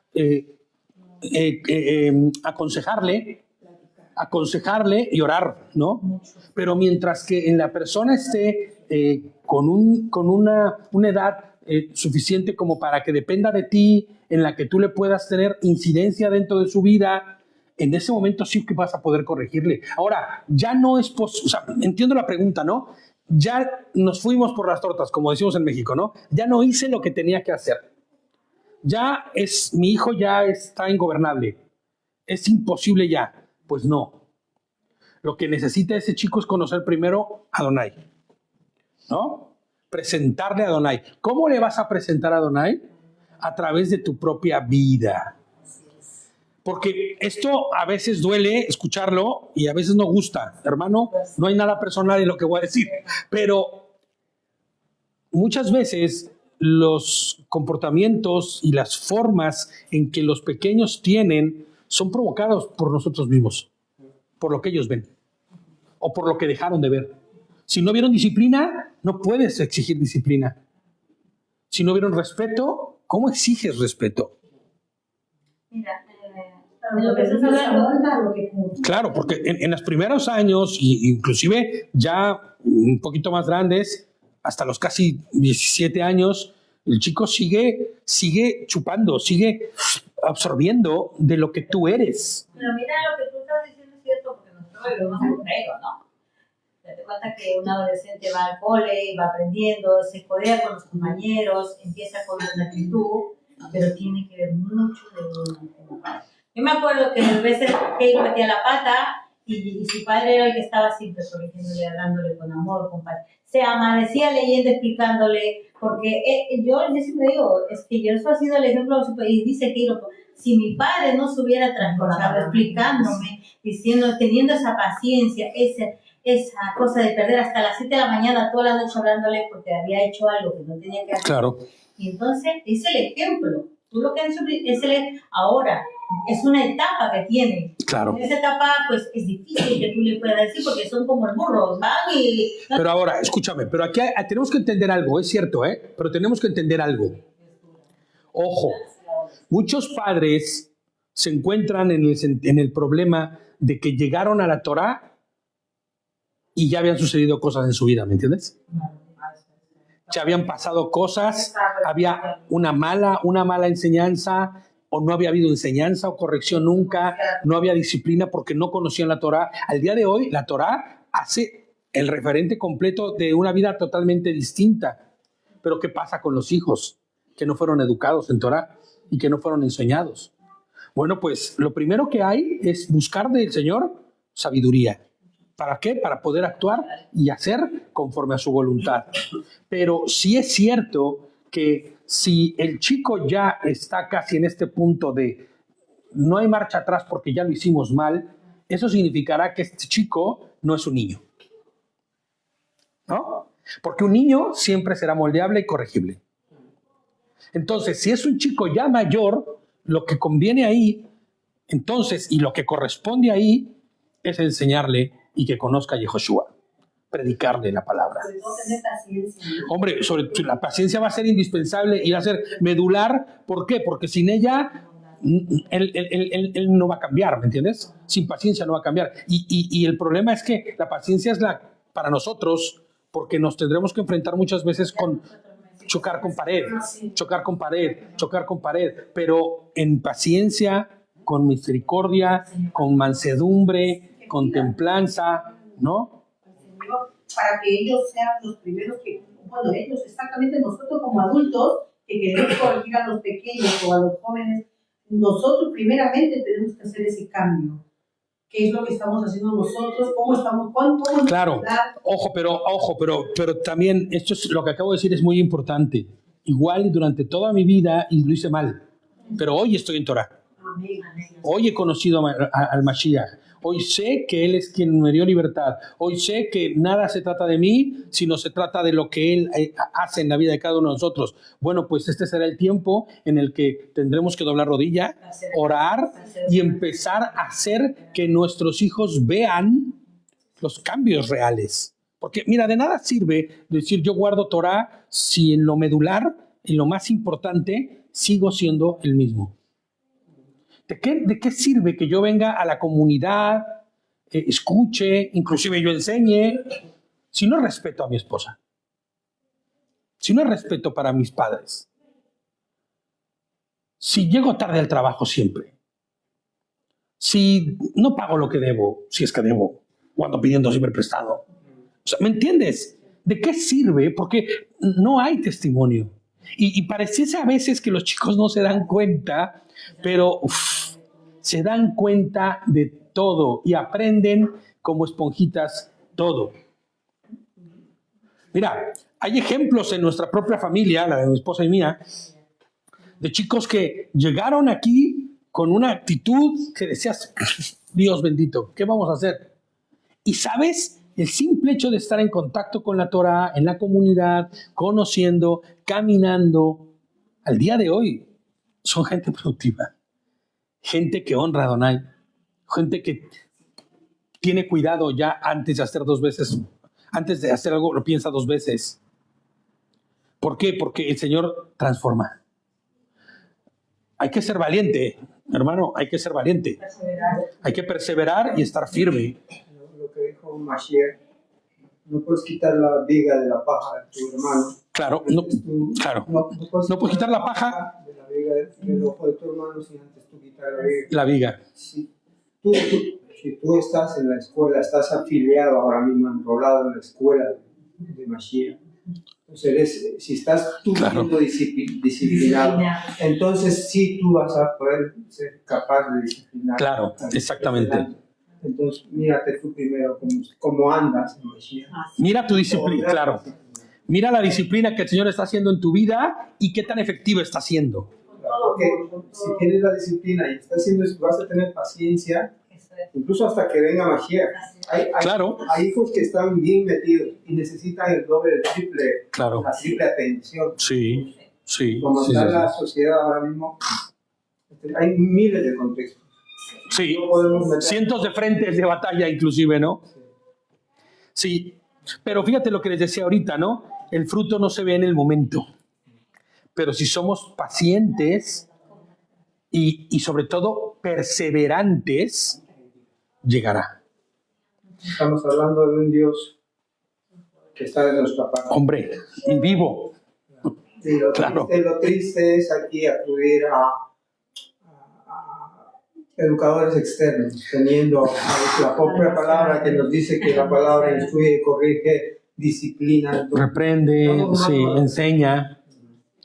aconsejarle y orar, ¿no? Pero mientras que en la persona esté con una edad suficiente como para que dependa de ti, en la que tú le puedas tener incidencia dentro de su vida, en ese momento sí que vas a poder corregirle. Ahora, ya no es posible, o sea, entiendo la pregunta, ¿no? Ya nos fuimos por las tortas, como decimos en México, ¿no? Ya no hice lo que tenía que hacer. Mi hijo ya está ingobernable. Es imposible ya. Pues no. Lo que necesita ese chico es conocer primero a Adonai, ¿no? Presentarle a Adonai. ¿Cómo le vas a presentar a Adonai? A través de tu propia vida. Porque esto a veces duele escucharlo y a veces no gusta. Hermano, no hay nada personal en lo que voy a decir. Pero muchas veces los comportamientos y las formas en que los pequeños tienen son provocados por nosotros mismos, por lo que ellos ven o por lo que dejaron de ver. Si no vieron disciplina, no puedes exigir disciplina. Si no vieron respeto, ¿cómo exiges respeto? Mira, de lo que estás hablando, Claro, porque en los primeros años, y inclusive ya un poquito más grandes, hasta los casi 17 años, el chico sigue chupando, sigue absorbiendo de lo que tú eres. pero mira, lo que tú estás diciendo es cierto, porque nosotros lo vemos en Correo, ¿no? Te cuenta que un adolescente va al cole, va aprendiendo, se codea con los compañeros, empieza con una actitud, pero tiene que ver mucho de la paz. Yo me acuerdo que a veces él metía la pata y su padre era el que estaba siempre corrigiéndole, hablándole con amor, con paz. Se amanecía leyendo, explicándole, porque yo siempre digo, es que yo eso ha sido el ejemplo, y dice que si mi padre no se hubiera trasnochado explicándome, diciendo, teniendo esa paciencia, esa cosa de perder hasta las 7 de la mañana toda la noche hablándole porque había hecho algo que no tenía que hacer. Claro. Y entonces es el ejemplo. Tú lo que has hecho ahora es una etapa que tiene. Claro. En esa etapa, pues es difícil que tú le puedas decir porque son como el burro, van y... Pero ahora, escúchame, pero aquí tenemos que entender algo, es cierto, pero tenemos que entender algo. Ojo, muchos padres se encuentran en el problema de que llegaron a la Torá y ya habían sucedido cosas en su vida, ¿me entiendes? Ya habían pasado cosas, había una mala enseñanza, o no había habido enseñanza o corrección nunca, no había disciplina porque no conocían la Torá. Al día de hoy, la Torá hace el referente completo de una vida totalmente distinta. Pero ¿qué pasa con los hijos que no fueron educados en Torá y que no fueron enseñados? Bueno, pues lo primero que hay es buscar del Señor sabiduría. ¿Para qué? Para poder actuar y hacer conforme a su voluntad. Pero sí es cierto que si el chico ya está casi en este punto de no hay marcha atrás porque ya lo hicimos mal, eso significará que este chico no es un niño, ¿no? Porque un niño siempre será moldeable y corregible. Entonces, si es un chico ya mayor, lo que conviene ahí, entonces, y lo que corresponde ahí, es enseñarle y que conozca a Yehoshua, predicarle la palabra. Hombre, la paciencia va a ser indispensable y va a ser medular. ¿Por qué? Porque sin ella él no va a cambiar, ¿me entiendes? Sin paciencia no va a cambiar. Y el problema es que la paciencia es para nosotros, porque nos tendremos que enfrentar muchas veces con chocar con pared, pero en paciencia, con misericordia, con mansedumbre, con templanza, ¿no? Para que ellos sean los primeros que, bueno, ellos exactamente, nosotros como adultos que queremos corregir a los pequeños o a los jóvenes, nosotros primeramente tenemos que hacer ese cambio. ¿Qué es lo que estamos haciendo nosotros? ¿Cómo estamos? ¿Cómo claro, ojo, pero también esto es lo que acabo de decir es muy importante. Igual y durante toda mi vida y lo hice mal, pero hoy estoy en Torah. Hoy he conocido al Mashiach. Hoy sé que Él es quien me dio libertad. Hoy sé que nada se trata de mí, sino se trata de lo que Él hace en la vida de cada uno de nosotros. Bueno, pues este será el tiempo en el que tendremos que doblar rodilla, orar y empezar a hacer que nuestros hijos vean los cambios reales. Porque mira, de nada sirve decir yo guardo Torah si en lo medular, en lo más importante, sigo siendo el mismo. ¿De qué sirve que yo venga a la comunidad, escuche, inclusive yo enseñe, si no respeto a mi esposa? Si no respeto para mis padres. Si llego tarde al trabajo siempre. si no pago lo que debo, si es que debo, o ando pidiendo siempre prestado? O sea, ¿me entiendes? ¿De qué sirve? Porque no hay testimonio. Y pareciese a veces que los chicos no se dan cuenta, pero se dan cuenta de todo y aprenden como esponjitas todo. Mira, hay ejemplos en nuestra propia familia, la de mi esposa y mía, de chicos que llegaron aquí con una actitud que decías, Dios bendito, ¿qué vamos a hacer? Y sabes, el simple hecho de estar en contacto con la Torah, en la comunidad, conociendo, caminando, al día de hoy son gente productiva, gente que honra a Adonai, gente que tiene cuidado ya antes de hacer antes de hacer algo lo piensa 2 veces. ¿Por qué? Porque el Señor transforma. Hay que ser valiente, hermano, hay que ser valiente. Hay que perseverar y estar firme. Lo que dijo Mashiach, no puedes quitar la viga de la paja de tu hermano. Claro, no puedes quitar la paja de la viga del ojo de tu hermano sin antes tú quitar la viga. Si tú estás en la escuela, estás afiliado ahora mismo, enrolado en la escuela de Mashiach, entonces si estás tú siendo disciplinado, entonces sí tú vas a poder ser capaz de disciplinar. Claro, exactamente. Entonces mírate tú primero cómo andas en Mashiach. Mira tu disciplina, claro. Mira la disciplina que el Señor está haciendo en tu vida y qué tan efectiva está siendo. Porque si tienes la disciplina y estás haciendo eso, vas a tener paciencia, incluso hasta que venga Mashiach. Hay hijos que están bien metidos y necesitan el doble, el triple, la triple atención. Sí. Como está la sociedad ahora mismo, hay miles de contextos. Sí, cientos de frentes de batalla inclusive, ¿no? Sí, pero fíjate lo que les decía ahorita, ¿no? El fruto no se ve en el momento, pero si somos pacientes y sobre todo perseverantes, llegará. Estamos hablando de un Dios que está de nuestra parte. Hombre, y vivo. Sí, lo triste es aquí acudir a educadores externos, teniendo la propia palabra que nos dice que la palabra instruye, corrige, disciplina. Reprende, enseña.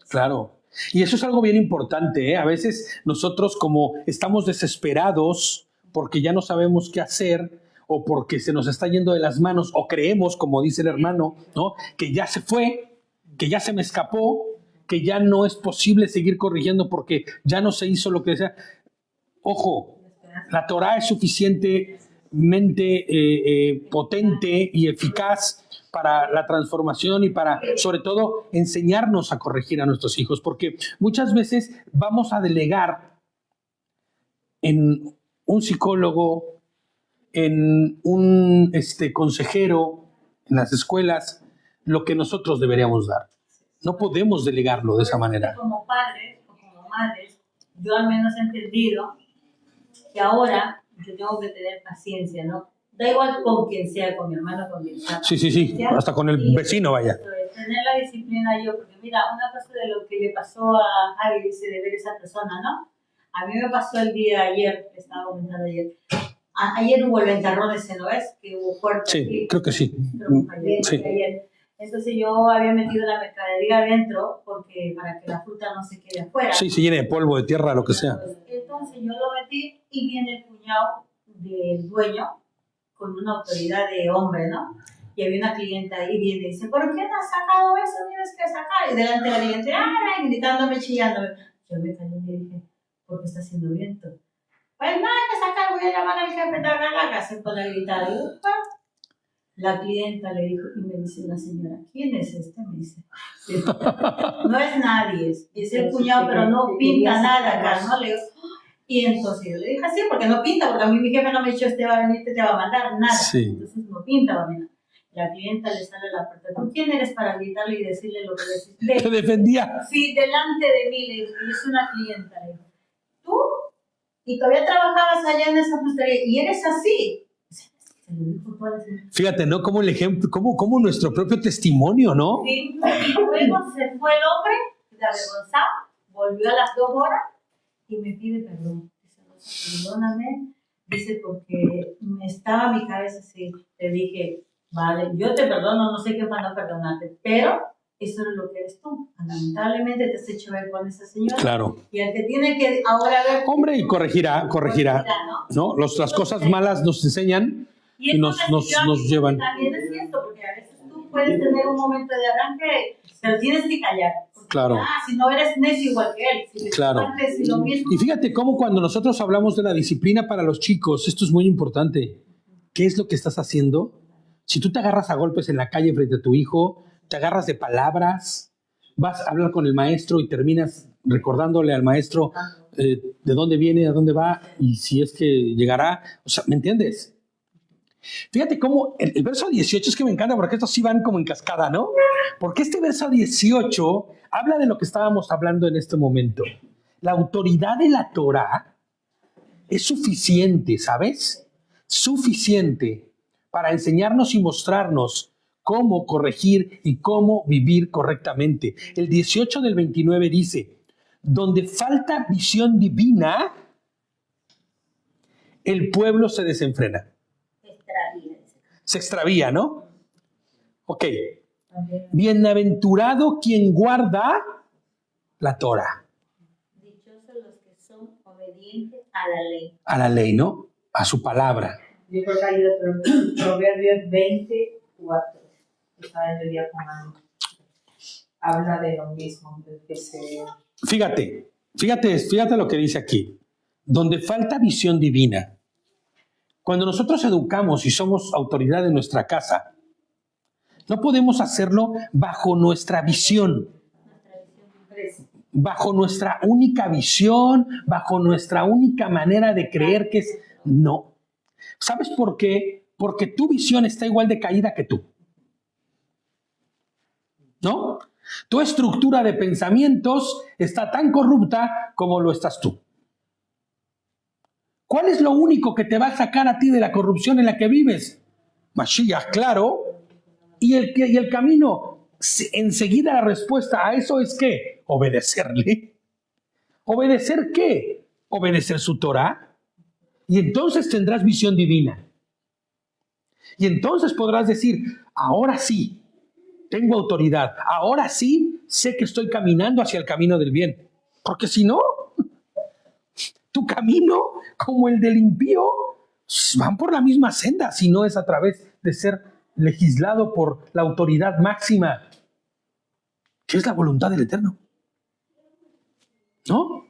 Claro. Y eso es algo bien importante, ¿eh? A veces nosotros como estamos desesperados porque ya no sabemos qué hacer o porque se nos está yendo de las manos o creemos, como dice el hermano, ¿no? Que ya se fue, que ya se me escapó, que ya no es posible seguir corrigiendo porque ya no se hizo lo que desea. Ojo, la Torah es suficientemente potente y eficaz para la transformación y para, sobre todo, enseñarnos a corregir a nuestros hijos, porque muchas veces vamos a delegar en un psicólogo, en un consejero, en las escuelas, lo que nosotros deberíamos dar. No podemos delegarlo de esa manera. Como padres o como madres, yo al menos he entendido que ahora yo tengo que tener paciencia, ¿no? Da igual con quien sea, con mi hermano, con mi hermano. Sí, hasta con el vecino, vaya. Tener la disciplina yo, porque mira, una cosa de lo que le pasó a Javi, dice, de ver esa persona, ¿no? A mí me pasó el día de ayer, estaba comentando ayer. Ayer hubo el ventarrón ese, ¿no ves? Que hubo fuerte. Sí, aquí. creo que sí. Ayer. Entonces yo había metido la mercadería adentro porque para que la fruta no se quede afuera. Sí, se llene de polvo, de tierra, lo que sea. Entonces yo lo metí y viene el cuñado del dueño con una autoridad de hombre, ¿no? Y había una clienta ahí y viene y dice, ¿por qué no has sacado eso? Tienes que sacar. Y delante de la cliente, ¡ay! Gritándome, chillándome. Yo me callé y le dije, porque está haciendo viento. Pues nada, que sacar, voy a llamar al jefe de la se pone a gritar. Y, la clienta le dijo, y me dice la señora, ¿quién es este? Me dice, no es nadie, es el cuñado, pero no pinta nada acá, ¿no? Le digo, y entonces yo le dije así, porque no pinta, porque a mí mi jefe no me ha dicho, este va a venir, te va a mandar, nada. Sí. Entonces no pinta, va a venir. La clienta le sale a la puerta, ¿tú quién eres para gritarle y decirle lo que le Te defendía. Sí, delante de mí, le digo, yo soy una clienta, le digo, ¿tú? Y todavía trabajabas allá en esa frutería, y eres así. Fíjate, ¿no? Como el ejemplo, como nuestro propio testimonio, ¿no? Sí, y luego se fue el hombre, se avergonzaba, volvió a las 2 horas y me pide perdón. Dice, perdóname, Dice, porque me estaba mi cabeza así. Le dije, vale, yo te perdono, no sé qué van a perdonarte, pero eso es lo que eres tú. Lamentablemente te has hecho ver con esa señora. Claro. Y el que tiene que ahora ver... Hombre, y corregirá, ¿no? Las cosas malas nos enseñan y nos llevan. También es cierto, porque a veces tú puedes tener un momento de arranque, pero tienes que callar. Claro. Si no eres necio igual que él. Si Claro. si lo mismo. Y fíjate cómo cuando nosotros hablamos de la disciplina para los chicos, esto es muy importante. ¿Qué es lo que estás haciendo? Si tú te agarras a golpes en la calle frente a tu hijo, te agarras de palabras, vas a hablar con el maestro y terminas recordándole al maestro de dónde viene, a dónde va y si es que llegará. O sea, ¿me entiendes? Fíjate cómo el verso 18 es que me encanta porque estos sí van como en cascada, ¿no? Porque este verso 18 habla de lo que estábamos hablando en este momento. La autoridad de la Torah es suficiente, ¿sabes? Suficiente para enseñarnos y mostrarnos cómo corregir y cómo vivir correctamente. El 18 del 29 dice, donde falta visión divina, el pueblo se desenfrena. Se extravía, ¿no? Ok. Bienaventurado quien guarda la Torah. Dichosos los que son obedientes a la ley. A la ley, ¿no? A su palabra. Yo creo que hay otro, Proverbios 24, está en el diaconado. Habla de lo mismo, de que se... Fíjate lo que dice aquí. Donde falta visión divina. Cuando nosotros educamos y somos autoridad en nuestra casa, no podemos hacerlo bajo nuestra visión, bajo nuestra única visión, bajo nuestra única manera de creer que es... No. ¿Sabes por qué? Porque tu visión está igual de caída que tú. ¿No? Tu estructura de pensamientos está tan corrupta como lo estás tú. ¿Cuál es lo único que te va a sacar a ti de la corrupción en la que vives? Mashiach, claro. Y el camino, enseguida la respuesta a eso es ¿qué? Obedecerle. ¿Obedecer qué? Obedecer su Torah. Y entonces tendrás visión divina. Y entonces podrás decir, ahora sí, tengo autoridad. Ahora sí, sé que estoy caminando hacia el camino del bien. Porque si no, tu camino, como el del impío, van por la misma senda, si no es a través de ser legislado por la autoridad máxima, que es la voluntad del Eterno. ¿No?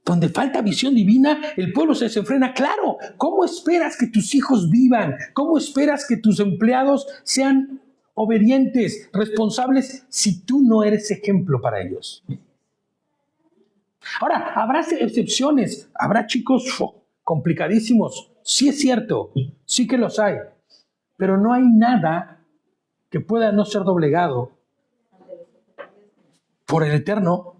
Donde falta visión divina, el pueblo se desenfrena. Claro, ¿cómo esperas que tus hijos vivan? ¿Cómo esperas que tus empleados sean obedientes, responsables, si tú no eres ejemplo para ellos? Ahora, habrá excepciones, habrá chicos complicadísimos. Sí es cierto, sí que los hay. Pero no hay nada que pueda no ser doblegado por el Eterno,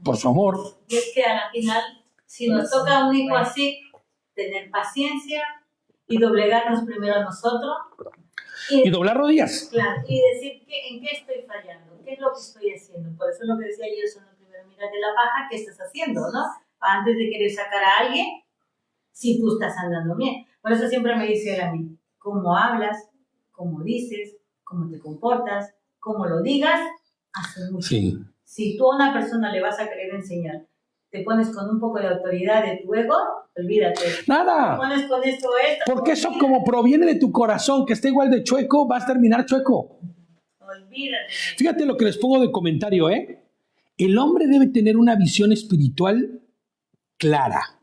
por su amor. Y es que al final, si nos toca un hijo así, tener paciencia y doblegarnos primero a nosotros. Y doblar rodillas. Claro, y decir en qué estoy fallando, qué es lo que estoy haciendo. Por eso es lo que decía Gerson, primero mírate la paja, ¿qué estás haciendo, no? Antes de querer sacar a alguien, si tú estás andando bien. Por eso siempre me dice él a mí, cómo hablas, cómo dices, cómo te comportas, cómo lo digas, hace mucho. Sí. Si tú a una persona le vas a querer enseñar, te pones con un poco de autoridad de tu ego, olvídate. Nada. Te pones con esto. Porque eso como proviene de tu corazón, que está igual de chueco, vas a terminar chueco. Olvídate. Fíjate lo que les pongo de comentario, ¿eh? El hombre debe tener una visión espiritual clara.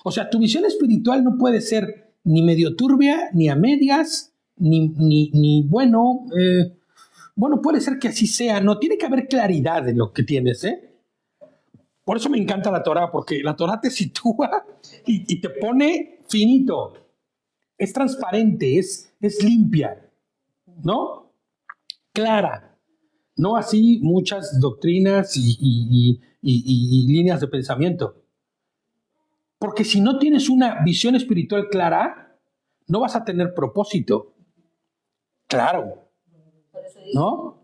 O sea, tu visión espiritual no puede ser ni medio turbia, ni a medias, ni bueno... Bueno, puede ser que así sea, no tiene que haber claridad en lo que tienes, ¿eh? Por eso me encanta la Torah, porque la Torah te sitúa y te pone finito. Es transparente, es limpia, ¿no? Clara. No así muchas doctrinas y líneas de pensamiento. Porque si no tienes una visión espiritual clara, no vas a tener propósito. Claro. ¿No?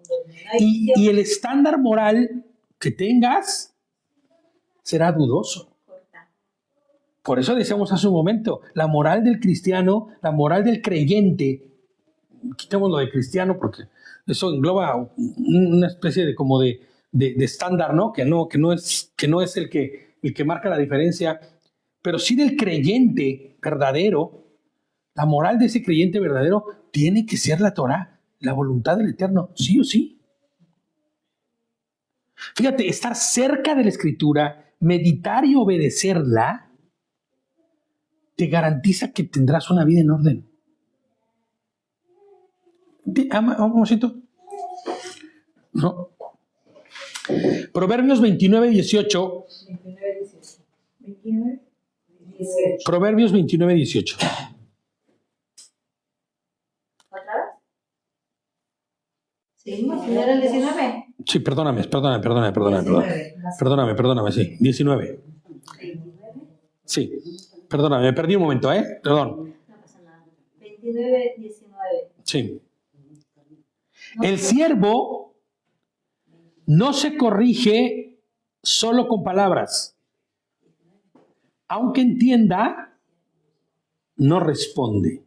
Y el estándar moral que tengas será dudoso. Por eso decíamos hace un momento, la moral del cristiano, la moral del creyente, quitemos lo de cristiano porque eso engloba una especie de como de estándar, ¿no? Que no es el que marca la diferencia, pero sí del creyente verdadero. La moral de ese creyente verdadero tiene que ser la Torá, la voluntad del Eterno, sí o sí. Fíjate, estar cerca de la Escritura, meditar y obedecerla, te garantiza que tendrás una vida en orden. Un momentito. No. Proverbios 29:18. 29, 18. Proverbios 29:18. ¿Otra vez? ¿Seguimos? ¿No era el 19? Sí, perdóname, sí, 19. Sí, perdóname, me perdí un momento, perdón. No pasa nada. 29, 19. Sí. El siervo no se corrige solo con palabras. Aunque entienda, no responde.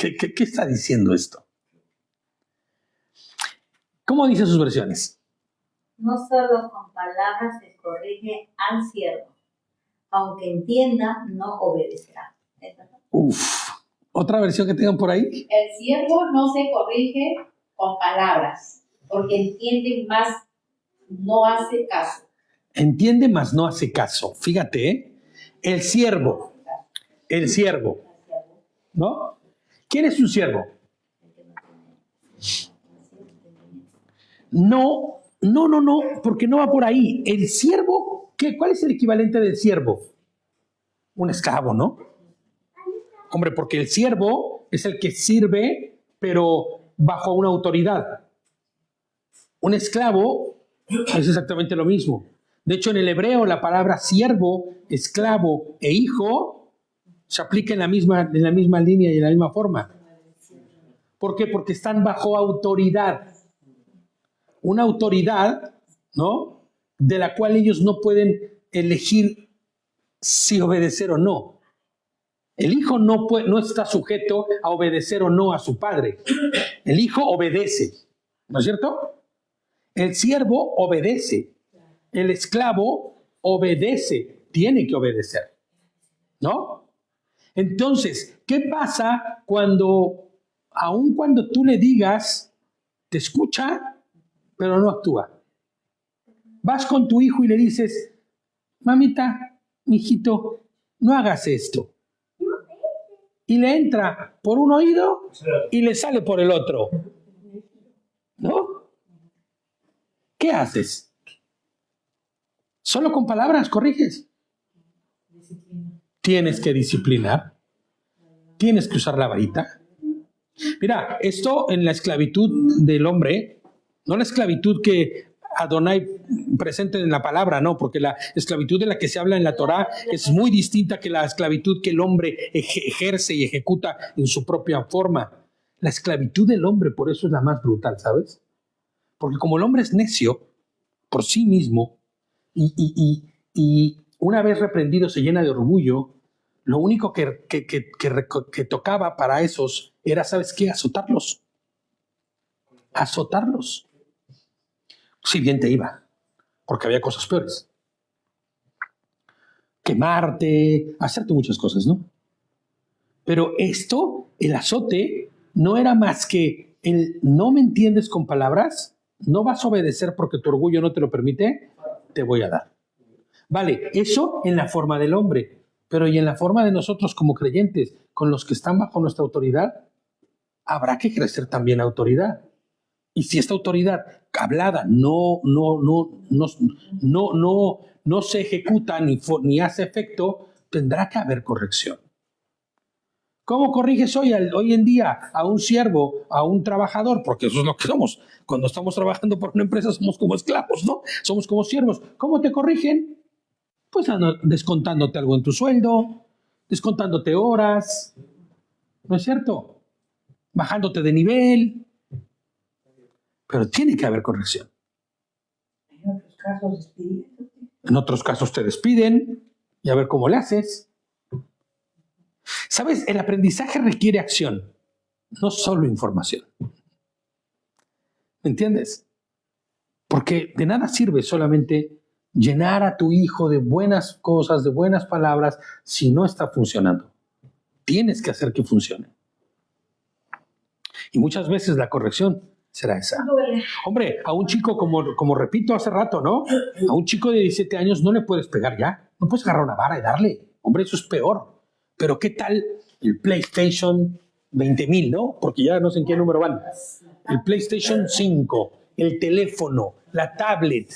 ¿Qué está diciendo esto? ¿Cómo dice sus versiones? No solo con palabras se corrige al siervo. Aunque entienda, no obedecerá. ¿Otra versión que tengan por ahí? El siervo no se corrige con palabras, porque entiende más, no hace caso. Entiende, mas no hace caso. Fíjate, el siervo, ¿no? ¿Quién es un siervo? No, porque no va por ahí. El siervo, ¿cuál es el equivalente del siervo? Un esclavo, ¿no? Hombre, porque el siervo es el que sirve, pero bajo una autoridad. Un esclavo es exactamente lo mismo. De hecho, en el hebreo la palabra siervo, esclavo e hijo se aplica en la misma línea y en la misma forma. ¿Por qué? Porque están bajo autoridad. Una autoridad, ¿no? De la cual ellos no pueden elegir si obedecer o no. El hijo no está sujeto a obedecer o no a su padre. El hijo obedece, ¿no es cierto? El siervo obedece. El esclavo obedece, tiene que obedecer, ¿no? Entonces, ¿qué pasa aun cuando tú le digas, te escucha, pero no actúa? Vas con tu hijo y le dices, mamita, mijito, no hagas esto. Y le entra por un oído y le sale por el otro. ¿No? ¿Qué haces? Solo con palabras corriges. Tienes que disciplinar. Tienes que usar la varita. Mira, esto en la esclavitud del hombre, no la esclavitud que Adonai presente en la palabra, no, porque la esclavitud de la que se habla en la Torá es muy distinta que la esclavitud que el hombre ejerce y ejecuta en su propia forma. La esclavitud del hombre, por eso es la más brutal, ¿sabes? Porque como el hombre es necio por sí mismo y una vez reprendido se llena de orgullo, lo único que tocaba para esos era, ¿sabes qué? Azotarlos. Si bien te iba, porque había cosas peores. Quemarte, hacerte muchas cosas, ¿no? Pero el azote, no era más que el no me entiendes con palabras, no vas a obedecer porque tu orgullo no te lo permite, te voy a dar. Vale, eso en la forma del hombre, pero y en la forma de nosotros como creyentes, con los que están bajo nuestra autoridad, habrá que ejercer también autoridad. Y si esta autoridad hablada no se ejecuta ni hace efecto, tendrá que haber corrección. ¿Cómo corriges hoy en día a un siervo, a un trabajador? Porque eso es lo que somos. Cuando estamos trabajando por una empresa somos como esclavos, ¿no? Somos como siervos. ¿Cómo te corrigen? Pues descontándote algo en tu sueldo, descontándote horas, ¿no es cierto? Bajándote de nivel. Pero tiene que haber corrección. En otros casos despiden. En otros casos te despiden y a ver cómo le haces. ¿Sabes? El aprendizaje requiere acción, no solo información. ¿Me entiendes? Porque de nada sirve solamente llenar a tu hijo de buenas cosas, de buenas palabras, si no está funcionando. Tienes que hacer que funcione. Y muchas veces la corrección será esa. Hombre, a un chico, como repito hace rato, ¿no? A un chico de 17 años no le puedes pegar ya. No puedes agarrar una vara y darle. Hombre, eso es peor. Pero ¿qué tal el PlayStation 20.000, ¿no? Porque ya no sé en qué número van. El PlayStation 5, el teléfono, la tablet.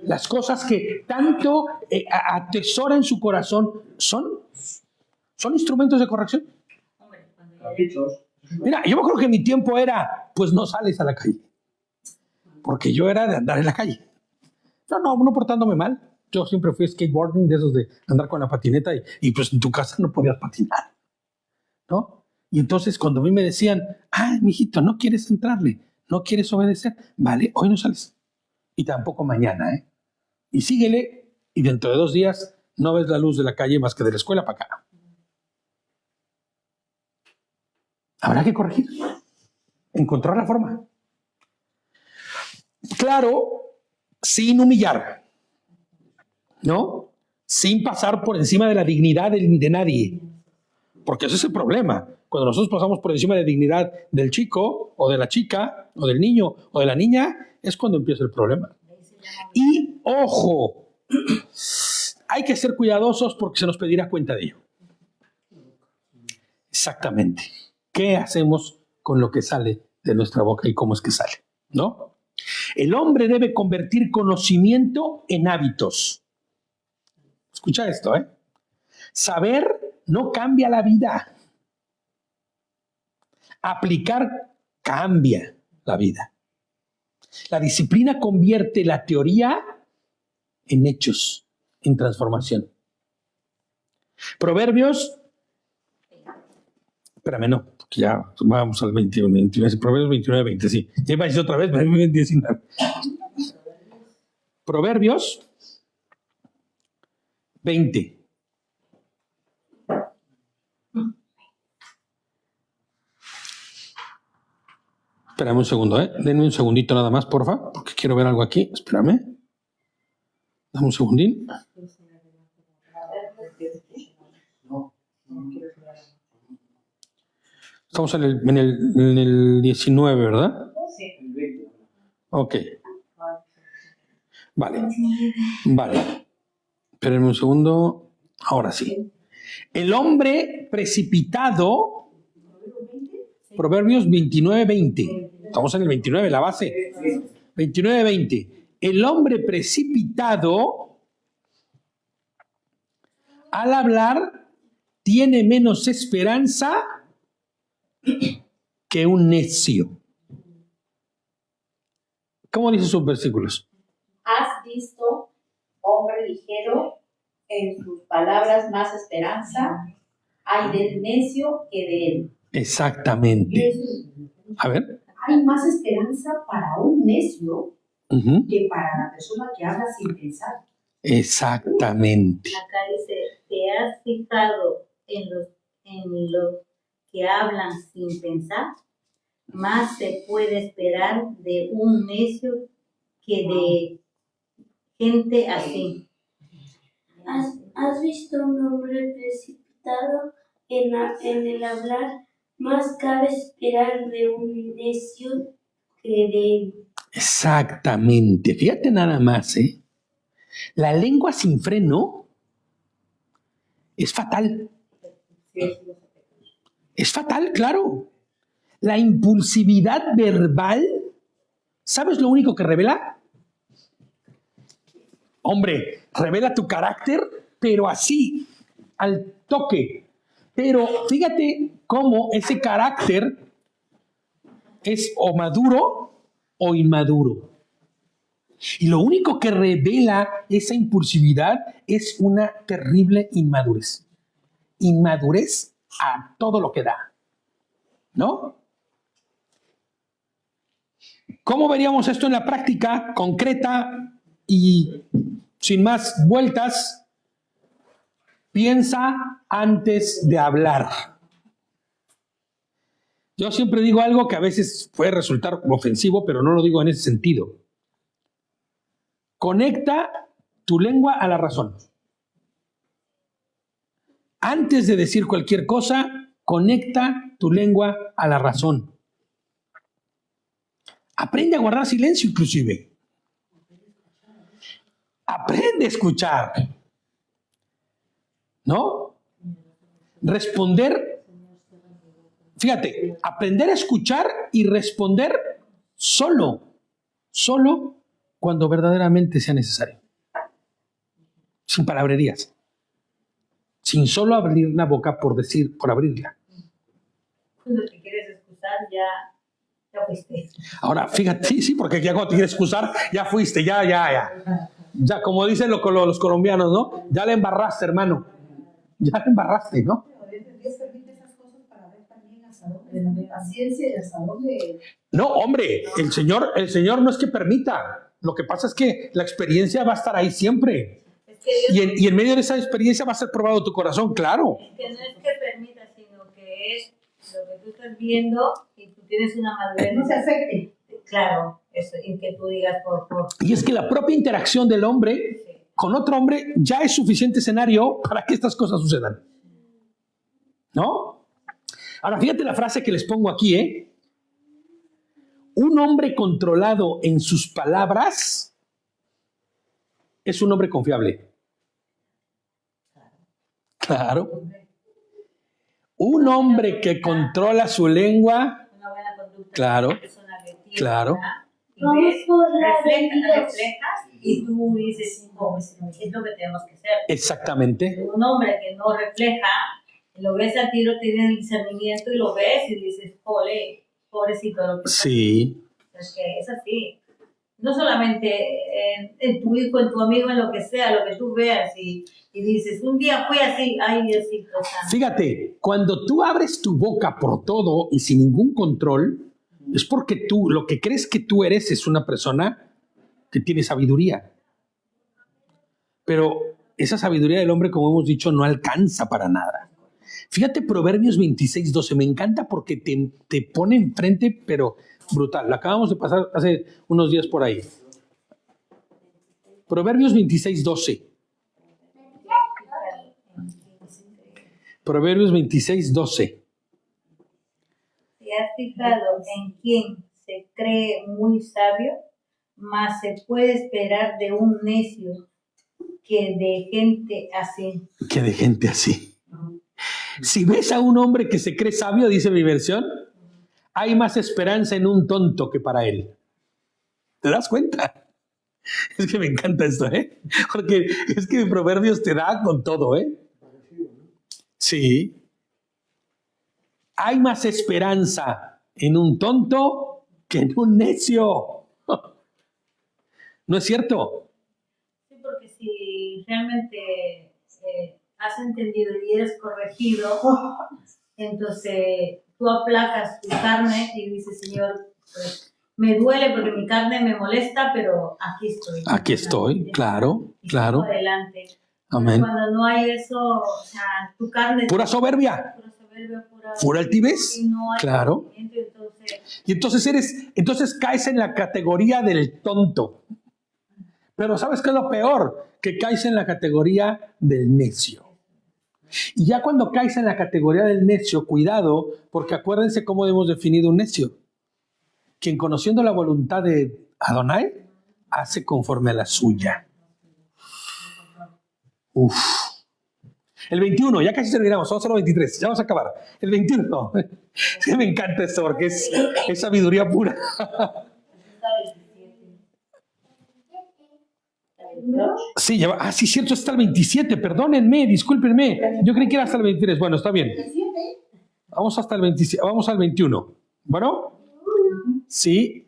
Las cosas que tanto atesora en su corazón son instrumentos de corrección. Mira, yo me acuerdo que mi tiempo era, pues no sales a la calle. Porque yo era de andar en la calle. No portándome mal. Yo siempre fui skateboarding, de esos de andar con la patineta y pues en tu casa no podías patinar, ¿no? Y entonces cuando a mí me decían, mijito, no quieres entrarle, no quieres obedecer, vale, hoy no sales. Y tampoco mañana, ¿eh? Y síguele, y dentro de 2 días no ves la luz de la calle más que de la escuela para acá. Habrá que corregir, encontrar la forma. Claro, sin humillar, ¿no? Sin pasar por encima de la dignidad de nadie. Porque ese es el problema. Cuando nosotros pasamos por encima de la dignidad del chico, o de la chica, o del niño, o de la niña, es cuando empieza el problema. Y, ojo, hay que ser cuidadosos porque se nos pedirá cuenta de ello. Exactamente. ¿Qué hacemos con lo que sale de nuestra boca y cómo es que sale? ¿No? El hombre debe convertir conocimiento en hábitos. Escucha esto, ¿eh? Saber no cambia la vida. Aplicar cambia la vida. La disciplina convierte la teoría en hechos, en transformación. Proverbios, espérame, no, porque ya vamos al 21, Proverbios 29, 20, sí. Ya iba a decir otra vez, 19. Proverbios 20. Espérame un segundo, Denme un segundito nada más, porfa, porque quiero ver algo aquí. Espérame. Dame un segundín. Estamos en el 19, ¿verdad? Sí. Ok. Vale. Espérenme un segundo. Ahora sí. El hombre precipitado... Proverbios 29, 20. Estamos en el 29, la base. 29, 20. El hombre precipitado, al hablar, tiene menos esperanza que un necio. ¿Cómo dice sus versículos? ¿Has visto, hombre ligero, en sus palabras más esperanza? Hay del necio que de él. Exactamente. A ver. Hay más esperanza para un necio que para la persona que habla sin pensar. Exactamente. Acá dice, ¿te has fijado en los que hablan sin pensar? Más se puede esperar de un necio que de gente así. ¿Has visto un hombre precipitado en el hablar? Más cabe esperar de un necio que de él. Exactamente. Fíjate nada más, ¿eh? La lengua sin freno es fatal. Es fatal, claro. La impulsividad verbal, ¿sabes lo único que revela? Hombre, revela tu carácter, pero así, al toque. Pero fíjate cómo ese carácter es o maduro o inmaduro. Y lo único que revela esa impulsividad es una terrible inmadurez. Inmadurez a todo lo que da. ¿No? ¿Cómo veríamos esto en la práctica concreta y sin más vueltas? Piensa antes de hablar. Yo siempre digo algo que a veces puede resultar ofensivo, pero no lo digo en ese sentido. Conecta tu lengua a la razón. Antes de decir cualquier cosa, conecta tu lengua a la razón. Aprende a guardar silencio inclusive. Aprende a escuchar. ¿No? Responder. Fíjate, aprender a escuchar y responder solo cuando verdaderamente sea necesario. Sin palabrerías. Sin solo abrir la boca por abrirla. Cuando te quieres excusar, ya fuiste. Ahora, fíjate, sí, porque ya cuando te quieres excusar, ya fuiste, ya. Ya, como dicen los colombianos, ¿no? Ya le embarraste, hermano. Ya le embarraste, ¿no? Dios permite esas cosas para ver también hasta dónde paciencia y hasta dónde. No, hombre, el Señor no es que permita. Lo que pasa es que la experiencia va a estar ahí siempre. Es que Dios, Y en medio de esa experiencia va a ser probado tu corazón, claro. que no es que permita, sino que es lo que tú estás viendo y tú tienes una madurez. No se afecte. Claro, eso, y que tú digas por. Y es que la propia interacción del hombre con otro hombre ya es suficiente escenario para que estas cosas sucedan. ¿No? Ahora, fíjate la frase que les pongo aquí, ¿eh? Un hombre controlado en sus palabras es un hombre confiable. Claro. Un hombre que controla su lengua, Una buena conducta. claro, Una persona que claro. Y ves, reflejas y tú dices, no, es lo que tenemos que hacer. Exactamente. Un hombre que no refleja, lo ves al tiro, tiene el discernimiento y lo ves y dices, ole, pobrecito. Lo que Sí. es que es así. No solamente en tu hijo, en tu amigo, en lo que sea, lo que tú veas y dices, un día fue así, ay Diosito santo. Fíjate, cuando tú abres tu boca por todo y sin ningún control, es porque tú, lo que crees que tú eres es una persona que tiene sabiduría. Pero esa sabiduría del hombre, como hemos dicho, no alcanza para nada. Fíjate Proverbios 26:12, me encanta porque te pone enfrente, pero brutal. Lo acabamos de pasar hace unos días por ahí. Proverbios 26:12. Proverbios 26:12. ¿Te has fijado en quién se cree muy sabio? Mas se puede esperar de un necio que de gente así. Que de gente así. Si ves a un hombre que se cree sabio, dice mi versión, hay más esperanza en un tonto que para él. ¿Te das cuenta? Es que me encanta esto, ¿eh? Porque es que Proverbios te da con todo, ¿eh? Sí. Hay más esperanza en un tonto que en un necio. ¿No es cierto? Sí, porque si realmente has entendido y eres corregido, entonces tú aplacas tu carne y dices, Señor, pues me duele porque mi carne me molesta, pero aquí estoy. Aquí estoy, claro, Y claro. sigo adelante. Amén. Cuando no hay eso, o sea, tu carne... Pura soberbia. Pura soberbia, Pura altivez. y no hay Claro. conocimiento, Y entonces caes en la categoría del tonto. Pero ¿sabes qué es lo peor? Que caes en la categoría del necio. Y ya cuando caes en la categoría del necio, cuidado, porque acuérdense cómo hemos definido un necio. Quien conociendo la voluntad de Adonai, hace conforme a la suya. Uf. El 21, ya casi terminamos, vamos a los 23, ya vamos a acabar. El 21, sí, me encanta esto porque es sabiduría pura. Sí, sí, cierto, está el 27, perdónenme, discúlpenme. Yo creí que era hasta el 23, bueno, está bien. Vamos hasta el 27, vamos al 21. ¿Bueno? Sí.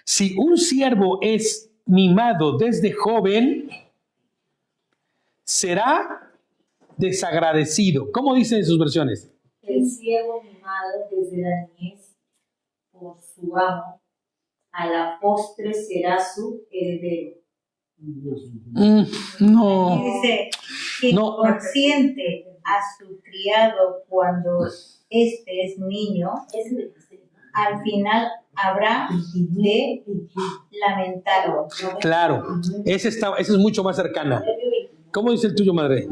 Si un siervo es mimado desde joven, será desagradecido. ¿Cómo dicen en sus versiones? El siervo mimado desde la niñez por su amo, a la postre será su heredero. No. Dice, Si No. consiente a su criado cuando este es niño, al final habrá de lamentarlo. Claro, esa es mucho más cercana. ¿Cómo dice el tuyo, madre?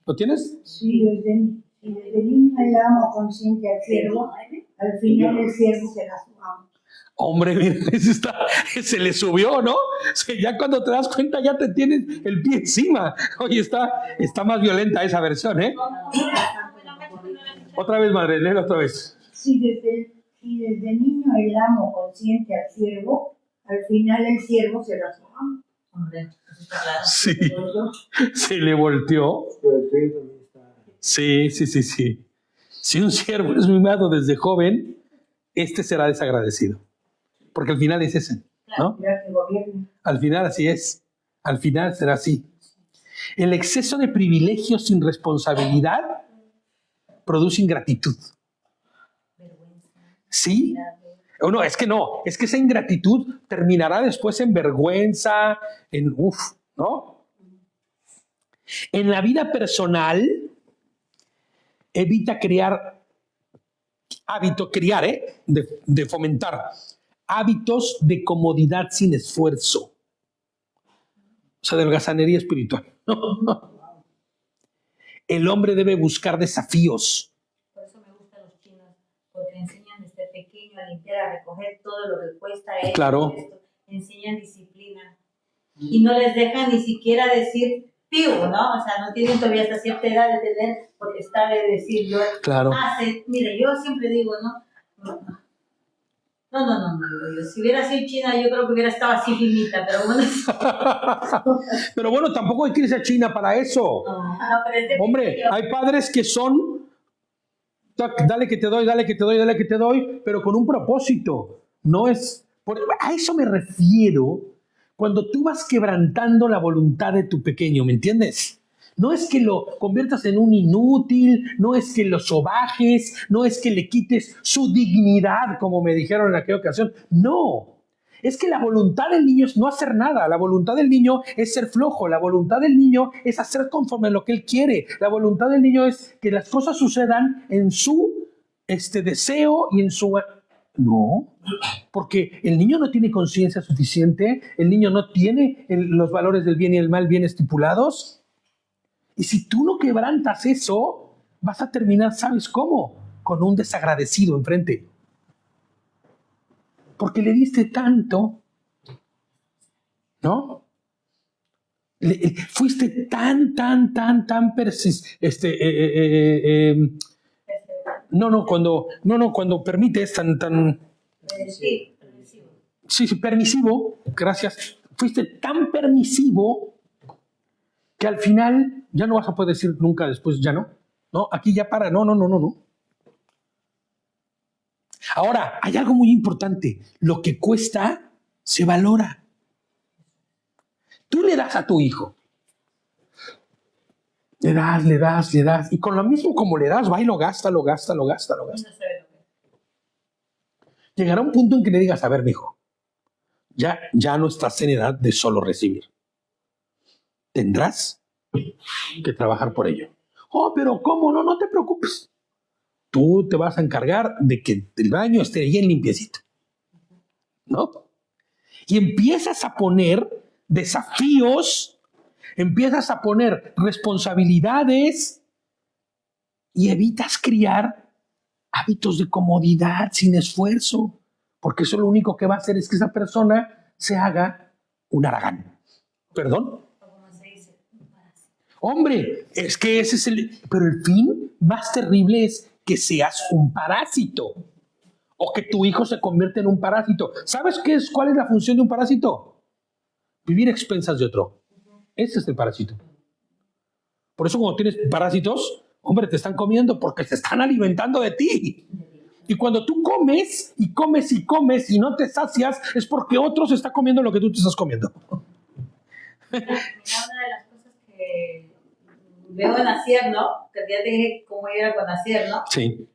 ¿Lo tienes? Si desde niño el amo consiente al siervo, al final el siervo será su amo. Hombre, mira, se le subió, ¿no? Ya cuando te das cuenta ya te tienes el pie encima. Oye, está más violenta esa versión, ¿eh? Otra vez, madre, léelo otra vez. Si desde niño el amo consiente al siervo, al final el siervo será su amo. Hombre, eso está claro. Sí, se le volteó. Pero el tuyo también está... Sí. Si un siervo es mimado desde joven, este será desagradecido. Porque al final es ese, ¿no? Ya que gobierna. Al final así es. Al final será así. El exceso de privilegios sin responsabilidad produce ingratitud. ¿Sí? O no, es que esa ingratitud terminará después en vergüenza, ¿no? En la vida personal, evita de fomentar hábitos de comodidad sin esfuerzo. O sea, de holgazanería espiritual. El hombre debe buscar desafíos. Por eso me gustan los chinos, porque enseñan desde pequeño a limpiar, a recoger todo lo que cuesta esto, Claro. esto. Enseñan disciplina. Y no les dejan ni siquiera decir piu, ¿no? O sea, no tienen todavía hasta cierta edad de tener potestad de decir yo. Claro. Mire, yo siempre digo, ¿no? No. Si hubiera sido China, yo creo que hubiera estado así finita, pero bueno. Pero bueno, tampoco hay que irse a China para eso. No, pero es de Hombre, pequeño. hay padres que son, dale que te doy, pero con un propósito. No es, a eso me refiero cuando tú vas quebrantando la voluntad de tu pequeño, ¿me entiendes? No es que lo conviertas en un inútil, no es que lo sobajes, no es que le quites su dignidad, como me dijeron en aquella ocasión. No, es que la voluntad del niño es no hacer nada. La voluntad del niño es ser flojo. La voluntad del niño es hacer conforme a lo que él quiere. La voluntad del niño es que las cosas sucedan en su deseo y en su... No, porque el niño no tiene conciencia suficiente, el niño no tiene los valores del bien y el mal bien estipulados. Y si tú no quebrantas eso, vas a terminar, ¿sabes cómo? Con un desagradecido enfrente. Porque le diste tanto, ¿no? Fuiste tan cuando permites tan sí, permisivo, gracias. Fuiste tan permisivo que al final ya no vas a poder decir nunca después, ya no. No, aquí ya para, no. Ahora, hay algo muy importante. Lo que cuesta, se valora. Tú le das a tu hijo. Le das. Y con lo mismo como le das, va y lo gasta. Llegará un punto en que le digas, a ver, mijo, ya no estás en edad de solo recibir. Tendrás que trabajar por ello. Oh, pero ¿cómo? No te preocupes. Tú te vas a encargar de que el baño esté bien limpiecito, ¿no? Y empiezas a poner desafíos, empiezas a poner responsabilidades y evitas criar hábitos de comodidad sin esfuerzo, porque eso lo único que va a hacer es que esa persona se haga un haragán. ¿Perdón? Hombre, es que ese es pero el fin más terrible es que seas un parásito o que tu hijo se convierta en un parásito. ¿Sabes cuál es la función de un parásito? Vivir a expensas de otro. Ese es el parásito. Por eso cuando tienes parásitos, hombre, te están comiendo porque se están alimentando de ti. Y cuando tú comes y no te sacias, es porque otro se está comiendo lo que tú te estás comiendo. Mira, una de las cosas que veo en Asier, ¿no? Que ya te dije cómo era con Asier, ¿no? Sí.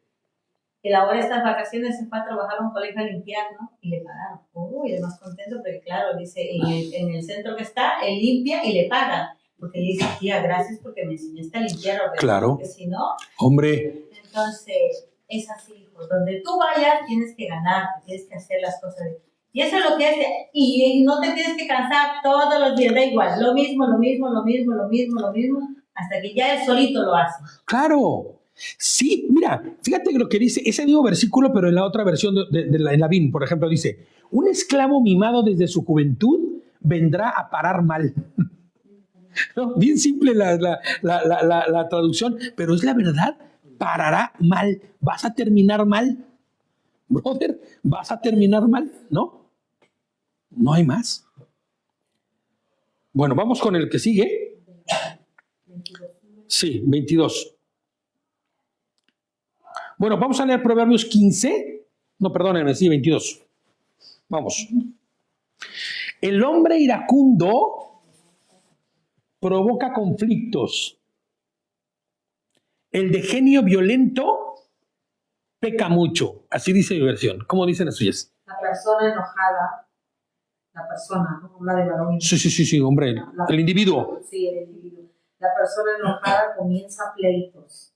Y ahora estas vacaciones se fue a trabajar a un colegio a limpiar, ¿no? Y le pagaron. Uy, es más contento porque, claro, dice, en el centro que está, él limpia y le pagan. Porque dice, tía, gracias porque me enseñaste a limpiar. Claro. Porque si no, Hombre, entonces es así, hijo. Donde tú vayas tienes que ganar, tienes que hacer las cosas. Y eso es lo que es. Y no te tienes que cansar todos los días, da igual. Lo mismo, hasta que ya él solito lo hace. claro. Sí, mira, fíjate lo que dice ese mismo versículo, pero en la otra versión en la BIN, por ejemplo, dice: un esclavo mimado desde su juventud vendrá a parar mal. ¿No? Bien simple la traducción, pero es la verdad. Parará mal, vas a terminar mal, brother, vas a terminar mal, ¿no? No hay más. Bueno, vamos con el que sigue. Sí, 22. Bueno, vamos a leer Proverbios 15. No, perdónenme, sí, 22. Vamos. El hombre iracundo provoca conflictos. El de genio violento peca mucho. Así dice mi versión. ¿Cómo dicen las suyas? La persona enojada, la persona, no la de varón. Sí, hombre. El individuo. Sí, el individuo. La persona enojada comienza pleitos.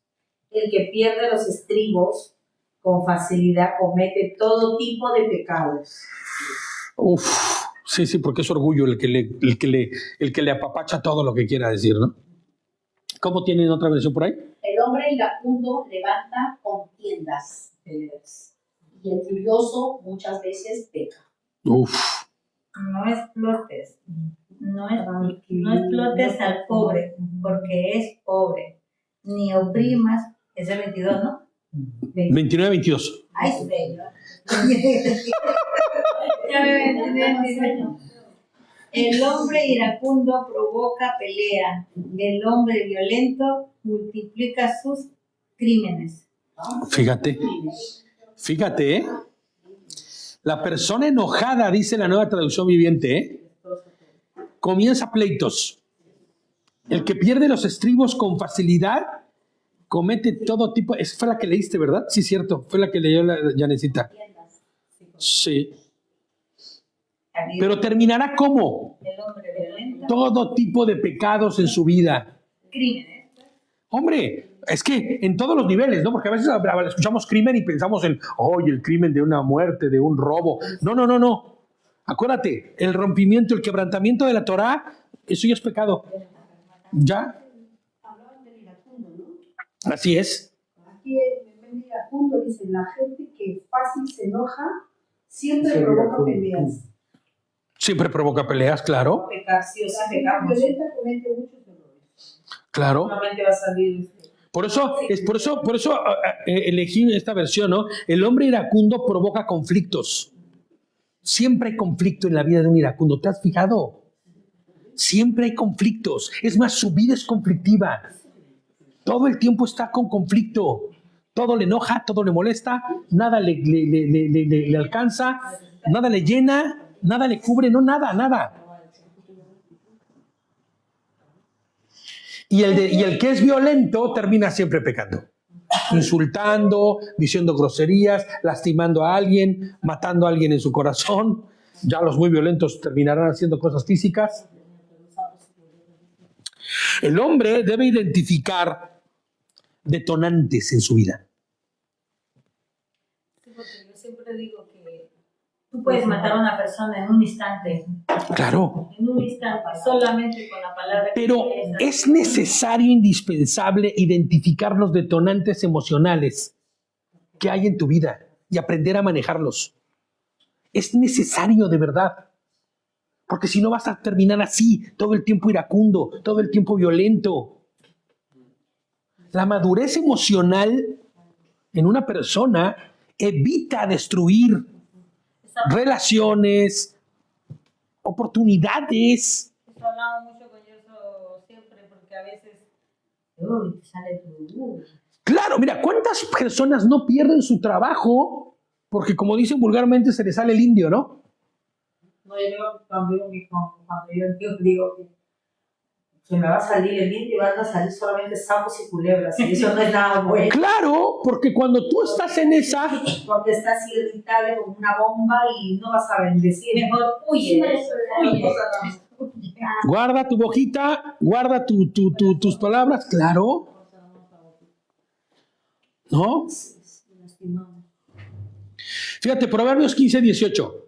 El que pierde los estribos con facilidad comete todo tipo de pecados. Uf, sí, porque es orgullo el que le apapacha todo lo que quiera decir, ¿no? ¿Cómo tienen otra versión por ahí? El hombre iracundo levanta contiendas y el furioso muchas veces peca. Uf. No explotes. No explotes al pobre, porque es pobre. Ni oprimas. Es el 22, ¿no? 29-22. Ay, es bello. Ya me entendí. El hombre iracundo provoca pelea. El hombre violento multiplica sus crímenes. Fíjate, ¿eh? La persona enojada, dice la Nueva Traducción Viviente, ¿eh? Comienza pleitos. El que pierde los estribos con facilidad comete todo tipo. Esa fue la que leíste, ¿verdad? Sí, cierto. Fue la que leyó la Janecita. Sí. Pero terminará ¿cómo? El hombre violento. Todo tipo de pecados en su vida. Crímenes. Hombre, es que en todos los niveles, ¿no? Porque a veces escuchamos crimen y pensamos en, el crimen de una muerte, de un robo. No. Acuérdate, el rompimiento, el quebrantamiento de la Torá, eso ya es pecado. ¿Ya? Así es. Aquí en iracundo dice, la gente que fácil se enoja siempre provoca peleas. Siempre provoca peleas, claro. Pecar, sí o sí pecamos. Violenta comete muchos errores. Claro. Solamente va a salir. Por eso elegí esta versión, ¿no? El hombre iracundo provoca conflictos. Siempre hay conflicto en la vida de un iracundo. ¿Te has fijado? Siempre hay conflictos. Es más, su vida es conflictiva. Todo el tiempo está con conflicto. Todo le enoja, todo le molesta, nada le alcanza, nada le llena, nada le cubre, nada. Y el que es violento termina siempre pecando. Insultando, diciendo groserías, lastimando a alguien, matando a alguien en su corazón. Ya los muy violentos terminarán haciendo cosas físicas. El hombre debe identificar detonantes en su vida. Sí, porque yo siempre digo que tú puedes matar a una persona en un instante. Claro. En un instante, solamente con la palabra. Pero es necesario, indispensable, identificar los detonantes emocionales que hay en tu vida y aprender a manejarlos. Es necesario, de verdad. Porque si no vas a terminar así, todo el tiempo iracundo, todo el tiempo violento. La madurez emocional en una persona evita destruir relaciones, oportunidades. Eso hablamos mucho con eso siempre, porque a veces te sale tu... Claro, mira, ¿cuántas personas no pierden su trabajo porque, como dicen vulgarmente, se les sale el indio, ¿no? No, yo cuando yo digo que se me va a salir el indio y van a salir solamente sapos y culebras, y eso no es nada bueno. Claro, porque cuando tú estás en esa... Porque estás irritable como una bomba y no vas a bendecir. Mejor huye. Guarda tu boquita, guarda tus palabras, claro. ¿No? Fíjate, Proverbios 15:18.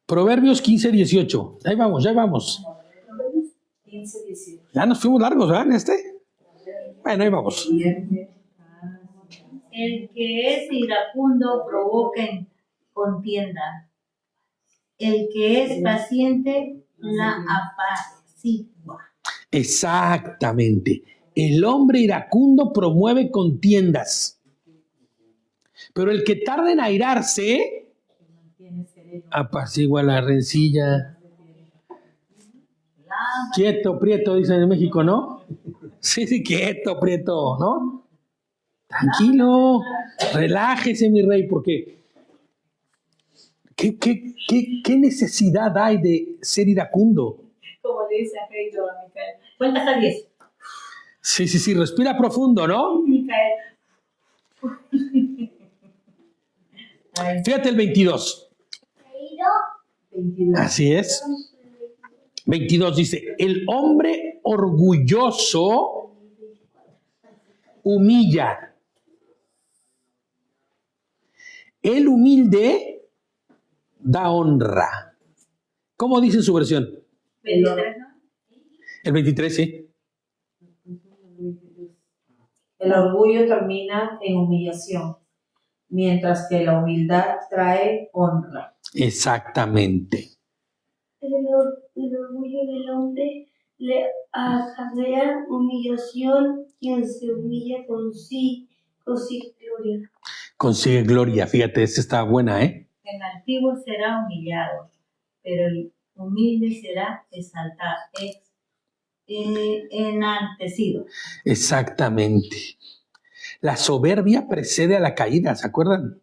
Proverbios 15:18. Ahí vamos, ya vamos. 15-18. Ya nos fuimos largos, ¿verdad? En este. Bueno, ahí vamos. El que es iracundo provoca contienda. El que es paciente la apacigua. Exactamente. El hombre iracundo promueve contiendas. Pero el que tarda en airarse apacigua la rencilla. Quieto, prieto, dicen en México, ¿no? Sí, quieto, prieto, ¿no? Tranquilo, relájese, mi rey, porque ¿qué necesidad hay de ser iracundo? Como le dice a Pedro a Micael. Cuenta hasta 10. Sí, respira profundo, ¿no? Micael. Fíjate el 22. Así es. 22 dice, el hombre orgulloso humilla. El humilde da honra. ¿Cómo dice su versión? 23, ¿no? El 23, sí. El orgullo termina en humillación, mientras que la humildad trae honra. Exactamente. El orgullo del hombre le acarrea humillación. Quien se humilla consigue gloria. Consigue gloria. Fíjate, esta está buena, ¿eh? El altivo será humillado, pero el humilde será exaltado, enaltecido. Exactamente. La soberbia precede a la caída, ¿se acuerdan?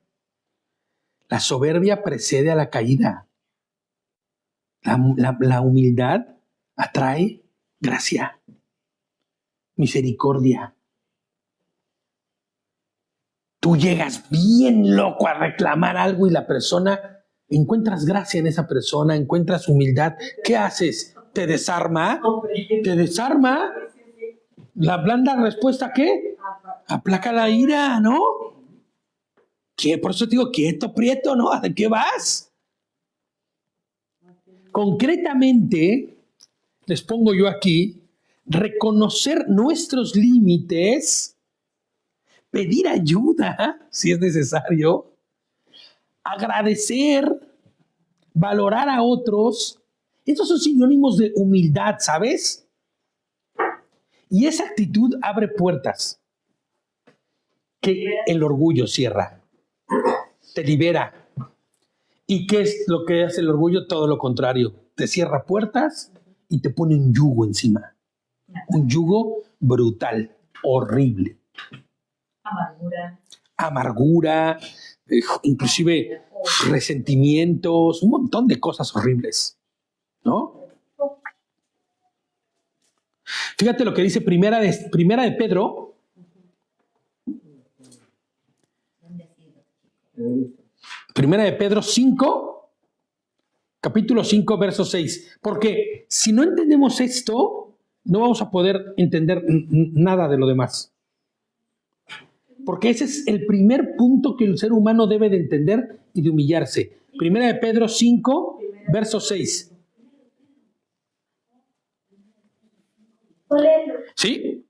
La soberbia precede a la caída. La humildad atrae gracia, misericordia. Tú llegas bien loco a reclamar algo y la persona, encuentras gracia en esa persona, encuentras humildad. ¿Qué haces? ¿Te desarma? ¿Te desarma? ¿La blanda respuesta qué? Aplaca la ira, ¿no? ¿Qué? Por eso te digo, quieto, prieto, ¿no? ¿De qué vas? Concretamente, les pongo yo aquí, reconocer nuestros límites, pedir ayuda, si es necesario, agradecer, valorar a otros. Estos son sinónimos de humildad, ¿sabes? Y esa actitud abre puertas que el orgullo cierra, te libera. ¿Y qué es lo que hace el orgullo? Todo lo contrario. Te cierra puertas y te pone un yugo encima. Un yugo brutal, horrible. Amargura, inclusive resentimientos, un montón de cosas horribles, ¿no? Fíjate lo que dice primera de Pedro. Primera de Pedro 5, capítulo 5, verso 6. Porque si no entendemos esto, no vamos a poder entender nada de lo demás. Porque ese es el primer punto que el ser humano debe de entender y de humillarse. Primera de Pedro 5, verso 6. ¿Sí?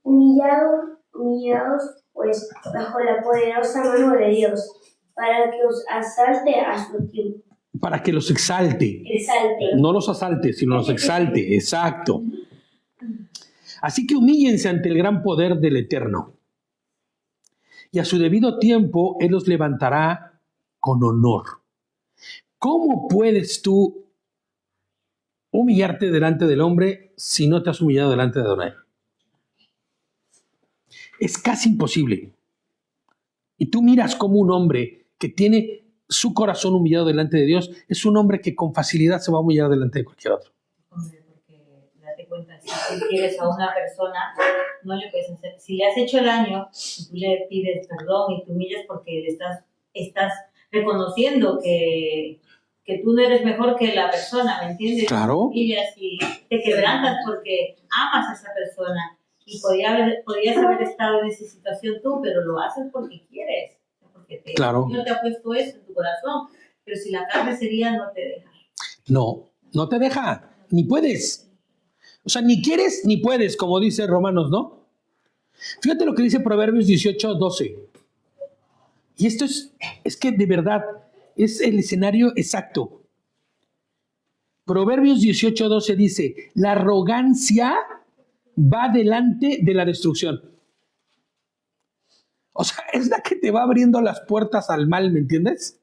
Humillados pues bajo la poderosa mano de Dios, para que os asalte a su tiempo. Para que los exalte. Exalte. No los asalte, sino los exalte. Exacto. Así que humíllense ante el gran poder del Eterno. Y a su debido tiempo, Él los levantará con honor. ¿Cómo puedes tú humillarte delante del hombre si no te has humillado delante de Adonai? Es casi imposible. Y tú miras como un hombre que tiene su corazón humillado delante de Dios, es un hombre que con facilidad se va a humillar delante de cualquier otro. Hombre, porque date cuenta, si tú quieres a una persona, no le puedes hacer. Si le has hecho el daño, y tú le pides perdón y te humillas porque le estás reconociendo que que tú no eres mejor que la persona, ¿me entiendes? Claro. Y así te quebrantas porque amas a esa persona y podías haber estado en esa situación tú, pero lo haces porque quieres, porque Claro. Dios te ha puesto eso en tu corazón, pero si la carne sería no te deja. No te deja, ni puedes. O sea, ni quieres ni puedes, como dice Romanos, ¿no? Fíjate lo que dice Proverbios 18:12. Y esto es que de verdad es el escenario exacto. Proverbios 18:12 dice, la arrogancia va delante de la destrucción. O sea, es la que te va abriendo las puertas al mal, ¿me entiendes?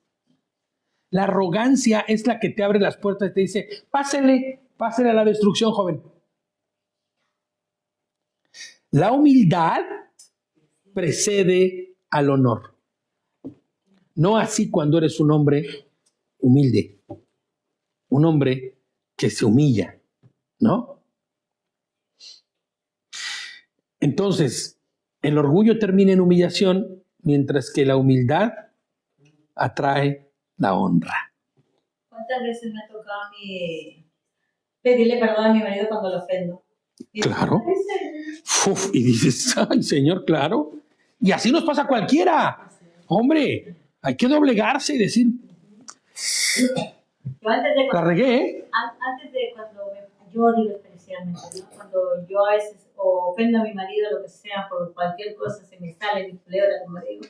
La arrogancia es la que te abre las puertas y te dice, pásele a la destrucción, joven. La humildad precede al honor. No así cuando eres un hombre humilde, un hombre que se humilla, ¿no? Entonces, el orgullo termina en humillación, mientras que la humildad atrae la honra. ¿Cuántas veces me ha tocado a mí pedirle perdón a mi marido cuando lo ofendo? Claro. Uf, y dices, ay, Señor, claro. Y así nos pasa a cualquiera. Hombre, hay que doblegarse y decir, Yo antes de la regué, ¿eh? Antes de cuando yo digo especialmente, ¿no? Cuando yo a veces ofendo a mi marido, lo que sea, por cualquier cosa, se me sale mi culebra, como digo.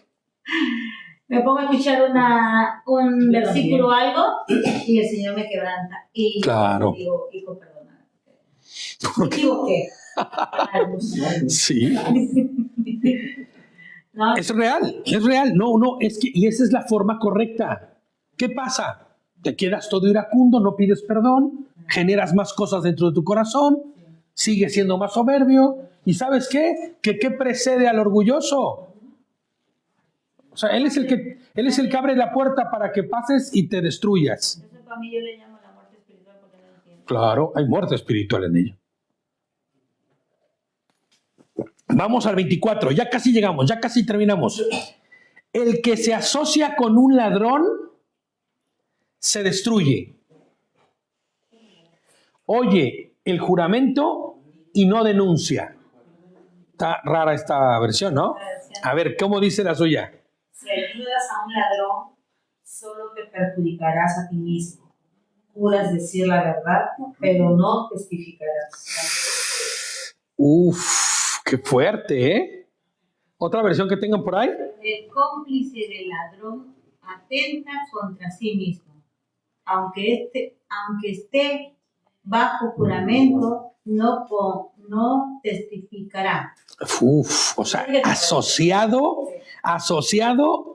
Me pongo a escuchar un versículo o algo y el Señor me quebranta. Y Claro. digo, hijo, perdona. Me equivoqué. Sí. ¿No? Es real. No, es que, y esa es la forma correcta. ¿Qué pasa? Te quedas todo iracundo, no pides perdón, generas más cosas dentro de tu corazón, sigues siendo más soberbio, y ¿sabes qué? ¿Qué precede al orgulloso? O sea, él es el que abre la puerta para que pases y te destruyas. Eso para mí yo le llamo la muerte espiritual porque no entiendo. Claro, hay muerte espiritual en ello. Vamos al 24, ya casi llegamos, ya casi terminamos. El que se asocia con un ladrón se destruye. Oye el juramento y no denuncia. Está rara esta versión, ¿no? A ver, ¿cómo dice la suya? Si ayudas a un ladrón, solo te perjudicarás a ti mismo. Juras decir la verdad, pero no testificarás. Uf, qué fuerte, ¿eh? ¿Otra versión que tengan por ahí? El cómplice del ladrón atenta contra sí mismo, aunque esté bajo juramento, no testificará. Uf, o sea, asociado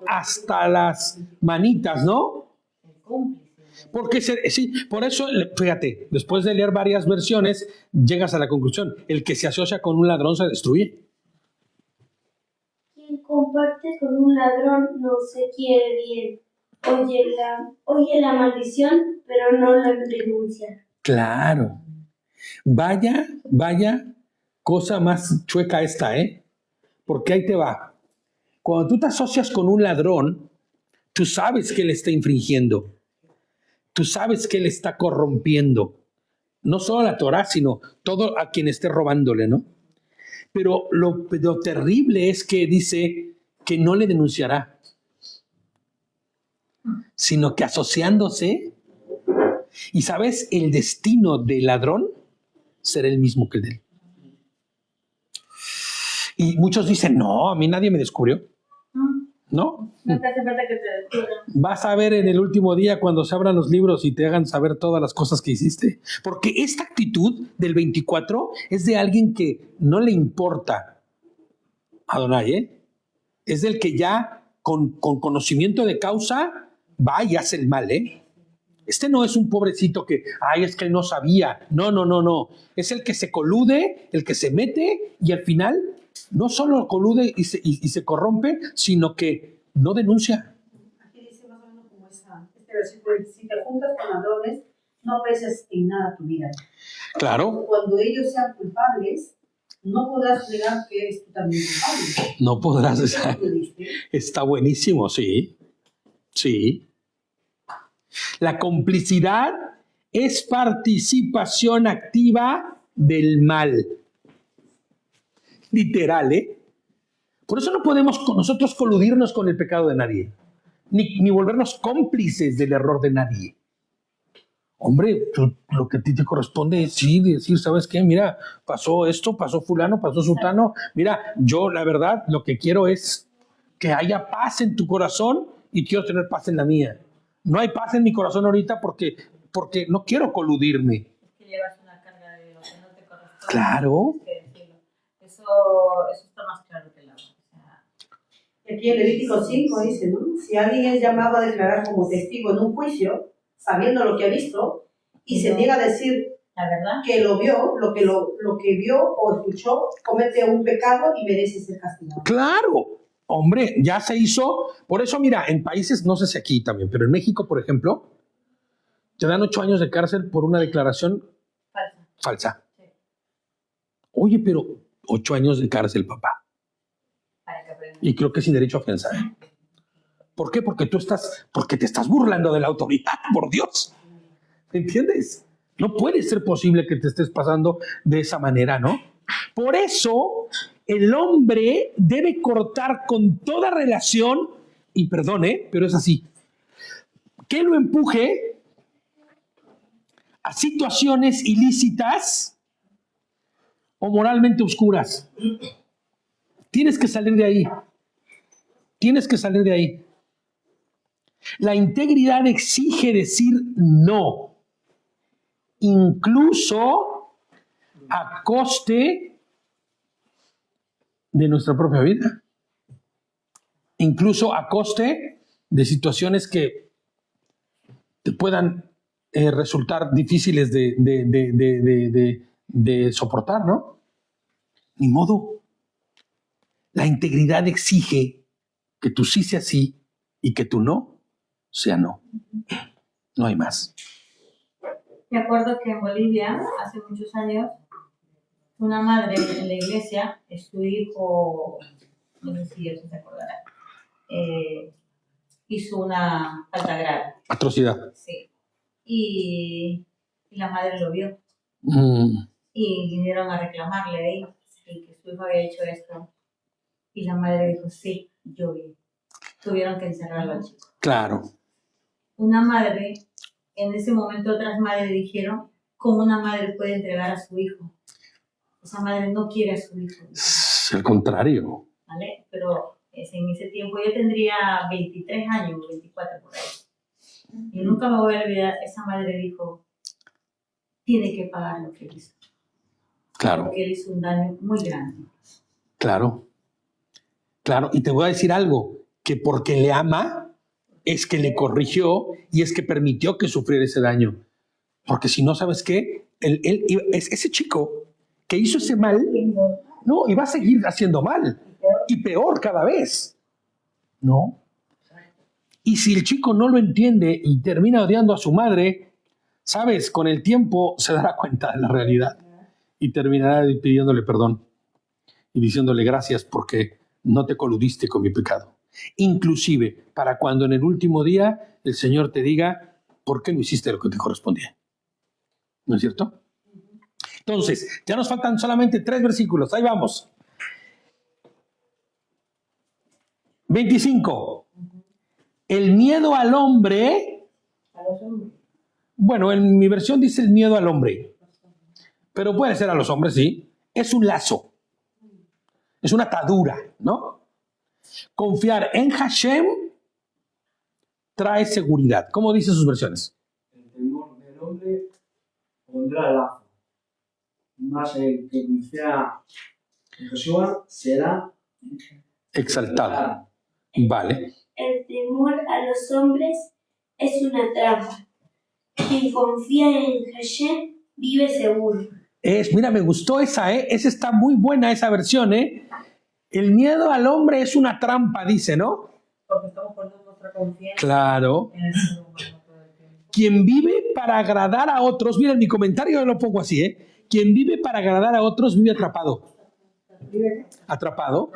hasta las manitas, ¿no? El cómplice. Porque sí, por eso, fíjate, después de leer varias versiones, llegas a la conclusión, el que se asocia con un ladrón se destruye. Quien comparte con un ladrón no se quiere bien. Oye la maldición, pero no la denuncia. Claro. Vaya cosa más chueca esta, ¿eh? Porque ahí te va. Cuando tú te asocias con un ladrón, tú sabes que él está infringiendo. Tú sabes que él está corrompiendo. No solo la Torah, sino todo a quien esté robándole, ¿no? Pero lo terrible es que dice que no le denunciará, sino que asociándose, y sabes, el destino del ladrón será el mismo que el de él. Y muchos dicen, no, a mí nadie me descubrió. ¿No? No te hace falta que te descubran. Vas a ver en el último día cuando se abran los libros y te hagan saber todas las cosas que hiciste. Porque esta actitud del 24 es de alguien que no le importa a Adonai, ¿eh? Es del que ya con conocimiento de causa va y hace el mal, ¿eh? Este no es un pobrecito que, ay, es que él no sabía. No. Es el que se colude, el que se mete y al final no solo colude y se corrompe, sino que no denuncia. Aquí dice más o menos como este versículo, si te juntas con ladrones, no aprecias en nada tu vida. Claro. Cuando ellos sean culpables, no podrás negar que eres tú también culpable. No podrás. ¿Lo viste? Está buenísimo, sí. Sí. La complicidad es participación activa del mal. Literal, ¿eh? Por eso no podemos nosotros coludirnos con el pecado de nadie, ni volvernos cómplices del error de nadie. Hombre, lo que a ti te corresponde es sí, decir, ¿sabes qué? Mira, pasó esto, pasó fulano, pasó sultano. Mira, yo la verdad lo que quiero es que haya paz en tu corazón y quiero tener paz en la mía. No hay paz en mi corazón ahorita porque no quiero coludirme. Es que llevas una carga de lo que no te corresponde. Claro. Eso está más claro que el agua. O sea, Aquí en Levítico 5 dice, ¿no? Si alguien es llamado a declarar como testigo en un juicio, sabiendo lo que ha visto, y se niega a decir la verdad, que lo vio, lo que vio o escuchó, comete un pecado y merece ser castigado. Claro. Hombre, ya se hizo. Por eso, mira, en países, no sé si aquí también, pero en México, por ejemplo, te dan 8 años de cárcel por una declaración falsa. Sí. Oye, pero 8 años de cárcel, papá. Para que aprendan. Y creo que sin derecho a ofensa. ¿Por qué? Porque te estás burlando de la autoridad, por Dios. ¿Entiendes? No puede ser posible que te estés pasando de esa manera, ¿no? Por eso, el hombre debe cortar con toda relación, y perdone, pero es así, que lo empuje a situaciones ilícitas o moralmente oscuras. Tienes que salir de ahí. Tienes que salir de ahí. La integridad exige decir no, incluso a coste de nuestra propia vida, incluso a coste de situaciones que te puedan resultar difíciles de soportar, ¿no? Ni modo. La integridad exige que tú sí sea sí y que tú no sea no. No hay más. Me acuerdo que en Bolivia, hace muchos años, una madre en la iglesia, su hijo, no sé si eso se acordará, hizo una falta grave. Atrocidad. Sí. Y la madre lo vio. Y vinieron a reclamarle ahí que su hijo había hecho esto. Y la madre dijo, sí, yo vi. Tuvieron que encerrarlo al chico. Claro. Una madre, en ese momento otras madres dijeron, ¿cómo una madre puede entregar a su hijo? Esa madre no quiere a su hijo. Es el contrario. ¿Vale? Pero en ese tiempo yo tendría 23 años, 24 por ahí. Y nunca me voy a olvidar, esa madre dijo, tiene que pagar lo que hizo. Claro. Porque él hizo un daño muy grande. Claro. Claro. Y te voy a decir algo, que porque le ama, es que le corrigió y es que permitió que sufriera ese daño. Porque si no, ¿sabes qué? Ese chico que hizo ese mal, no, y va a seguir haciendo mal. Y peor cada vez. ¿No? Y si el chico no lo entiende y termina odiando a su madre, ¿sabes? Con el tiempo se dará cuenta de la realidad y terminará pidiéndole perdón y diciéndole gracias porque no te coludiste con mi pecado. Inclusive para cuando en el último día el Señor te diga por qué no hiciste lo que te correspondía. ¿No es cierto? Entonces, ya nos faltan solamente 3 versículos. Ahí vamos. 25. El miedo al hombre. Bueno, en mi versión dice el miedo al hombre. Pero puede ser a los hombres, sí. Es un lazo. Es una atadura, ¿no? Confiar en Hashem trae seguridad. ¿Cómo dice sus versiones? El temor del hombre pondrá lazo, más el que confía en Josué será exaltado. Vale. El temor a los hombres es una trampa. Quien confía en Hashem vive seguro. Mira, me gustó esa, esa está muy buena esa versión, El miedo al hombre es una trampa, dice, ¿no? Porque estamos poniendo nuestra confianza Claro. en el ser humano todo el tiempo. Quien vive para agradar a otros, mira, en mi comentario yo lo pongo así, Quien vive para agradar a otros vive atrapado. ¿Atrapado?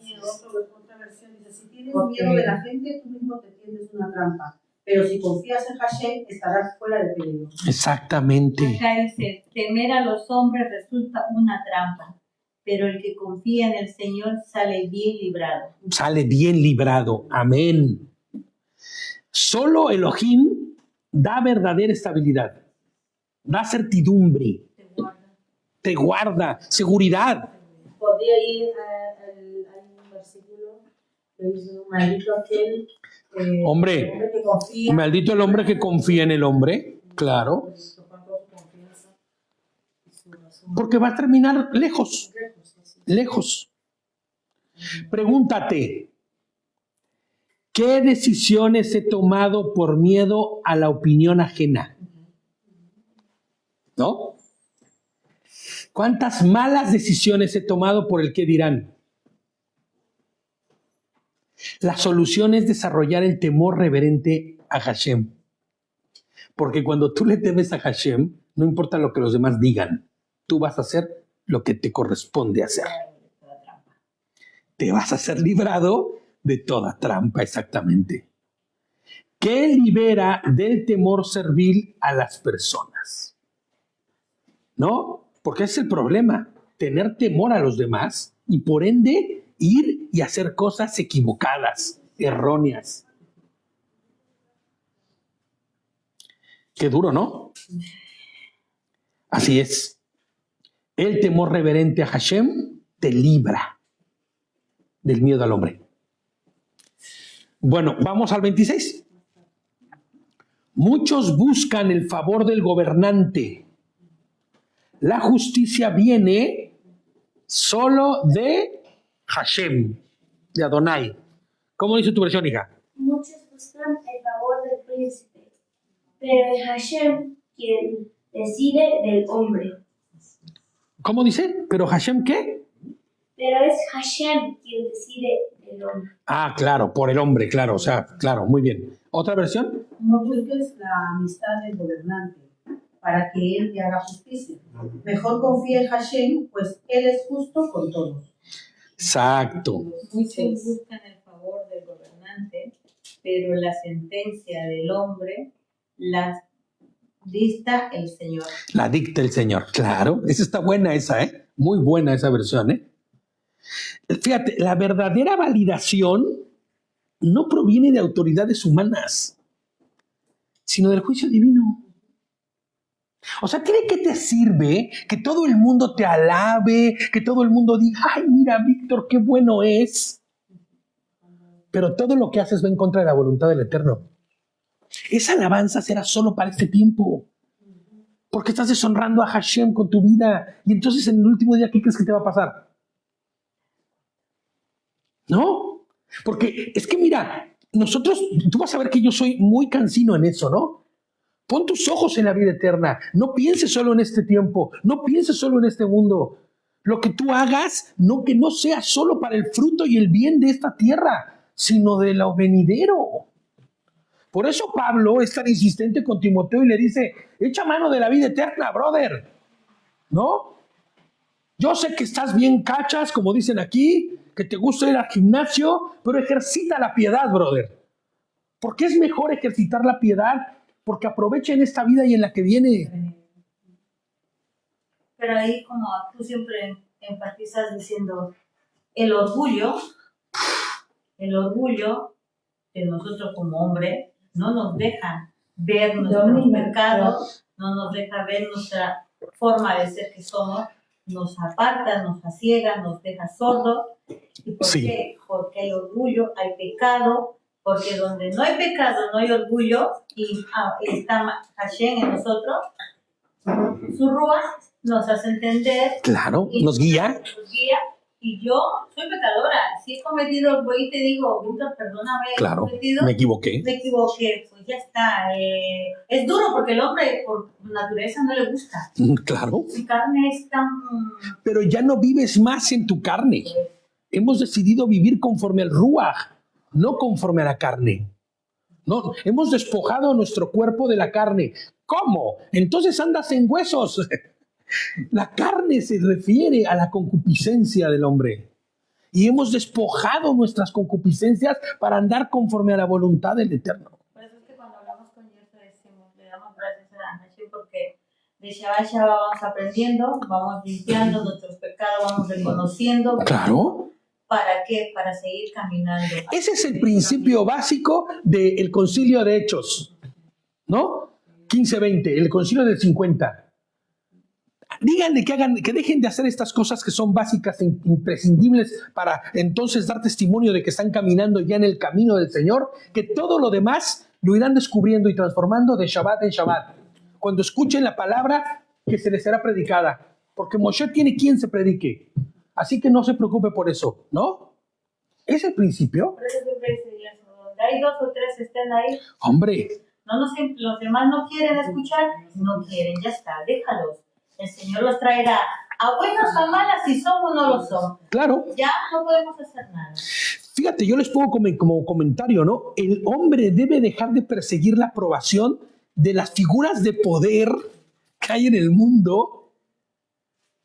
Y en otra versión dice, si tienes miedo de la gente, tú mismo te tiendes una trampa. pero si confías en Hashem, estarás fuera de peligro. Exactamente. Acá dice, temer a los hombres resulta una trampa, pero el que confía en el Señor sale bien librado. Sale bien librado. Amén. Solo Elohim da verdadera estabilidad, da certidumbre, te guarda, seguridad. Podría ir a un versículo que dice, maldito aquel Hombre, que confía. maldito el hombre que confía en el hombre, claro, porque va a terminar lejos, lejos. Pregúntate, ¿qué decisiones he tomado por miedo a la opinión ajena? ¿No? ¿Cuántas malas decisiones he tomado por el qué dirán? La solución es desarrollar el temor reverente a Hashem. Porque cuando tú le temes a Hashem, no importa lo que los demás digan, tú vas a hacer lo que te corresponde hacer. Te vas a ser librado de toda trampa, exactamente. ¿Qué libera del temor servil a las personas? ¿No? Porque ese es el problema, tener temor a los demás y por ende ir y hacer cosas equivocadas, erróneas. Qué duro, ¿no? Así es. El temor reverente a Hashem te libra del miedo al hombre. Bueno, vamos al 26. Muchos buscan el favor del gobernante. La justicia viene solo de Hashem, de Adonai. ¿Cómo dice tu versión, hija? Muchos buscan el favor del príncipe, pero es Hashem quien decide del hombre. ¿Cómo dice? ¿Pero Hashem qué? Pero es Hashem quien decide del hombre. Ah, claro, por el hombre, claro, o sea, claro, muy bien. ¿Otra versión? No busques la amistad del gobernante para que él te haga justicia. Mejor confía en Hashem, pues él es justo con todos. Exacto. Muchos buscan el favor del gobernante, pero la sentencia del hombre la dicta el Señor. La dicta el Señor, claro. Esa está buena esa, ¿eh? Muy buena esa versión, ¿eh? Fíjate, la verdadera validación no proviene de autoridades humanas, sino del juicio divino. O sea, ¿de qué te sirve que todo el mundo te alabe, que todo el mundo diga, ay, mira, Víctor, qué bueno es? Pero todo lo que haces va en contra de la voluntad del Eterno. Esa alabanza será solo para este tiempo, porque estás deshonrando a Hashem con tu vida. Y entonces en el último día, ¿qué crees que te va a pasar? ¿No? Porque es que mira, nosotros, tú vas a ver que yo soy muy cansino en eso, ¿no? Pon tus ojos en la vida eterna. No pienses solo en este tiempo. No pienses solo en este mundo. Lo que tú hagas, que no sea solo para el fruto y el bien de esta tierra, sino de lo venidero. Por eso Pablo es tan insistente con Timoteo y le dice, echa mano de la vida eterna, brother. ¿No? Yo sé que estás bien cachas, como dicen aquí, que te gusta ir al gimnasio, pero ejercita la piedad, brother. Porque es mejor ejercitar la piedad, porque aprovecha en esta vida y en la que viene. Pero ahí, como tú siempre enfatizas diciendo, el orgullo de nosotros como hombres no nos deja ver nuestros pecados, no nos deja ver nuestra forma de ser que somos, nos aparta, nos asiega, nos deja sordos. ¿Y por qué? Porque hay orgullo, hay pecado, porque donde no hay pecado, no hay orgullo, y está Hashem en nosotros, su Ruach nos hace entender. Claro, nos guía. Y yo soy pecadora. Si he cometido, voy y te digo, Víctor, perdóname. Claro, me equivoqué. Pues ya está. Es duro porque el hombre por naturaleza no le gusta. Claro. Mi carne es tan... Pero ya no vives más en tu carne. Hemos decidido vivir conforme al Ruach, no conforme a la carne. No, hemos despojado nuestro cuerpo de la carne. ¿Cómo? Entonces andas en huesos. La carne se refiere a la concupiscencia del hombre. Y hemos despojado nuestras concupiscencias para andar conforme a la voluntad del Eterno. Por eso es que cuando damos gracias a Hashem porque de Shabbat Shabbat vamos aprendiendo, vamos limpiando nuestros pecados, vamos reconociendo. Claro. ¿Para qué? Para seguir caminando. Ese es el principio básico del concilio de Hechos, ¿no? 15-20, el concilio del 50. Díganle que dejen de hacer estas cosas que son básicas e imprescindibles para entonces dar testimonio de que están caminando ya en el camino del Señor, que todo lo demás lo irán descubriendo y transformando de Shabbat en Shabbat. Cuando escuchen la palabra que se les será predicada, porque Moshe tiene quien se predique. Así que no se preocupe por eso, ¿no? ¿Es el principio? Por eso siempre dice Dios, donde hay 2 o 3 estén ahí. Hombre. No, los demás no quieren escuchar, no quieren, ya está, déjalos. El Señor los traerá a buenos o a malas, si son o no lo son. Claro. Ya no podemos hacer nada. Fíjate, yo les pongo como comentario, ¿no? El hombre debe dejar de perseguir la aprobación de las figuras de poder que hay en el mundo,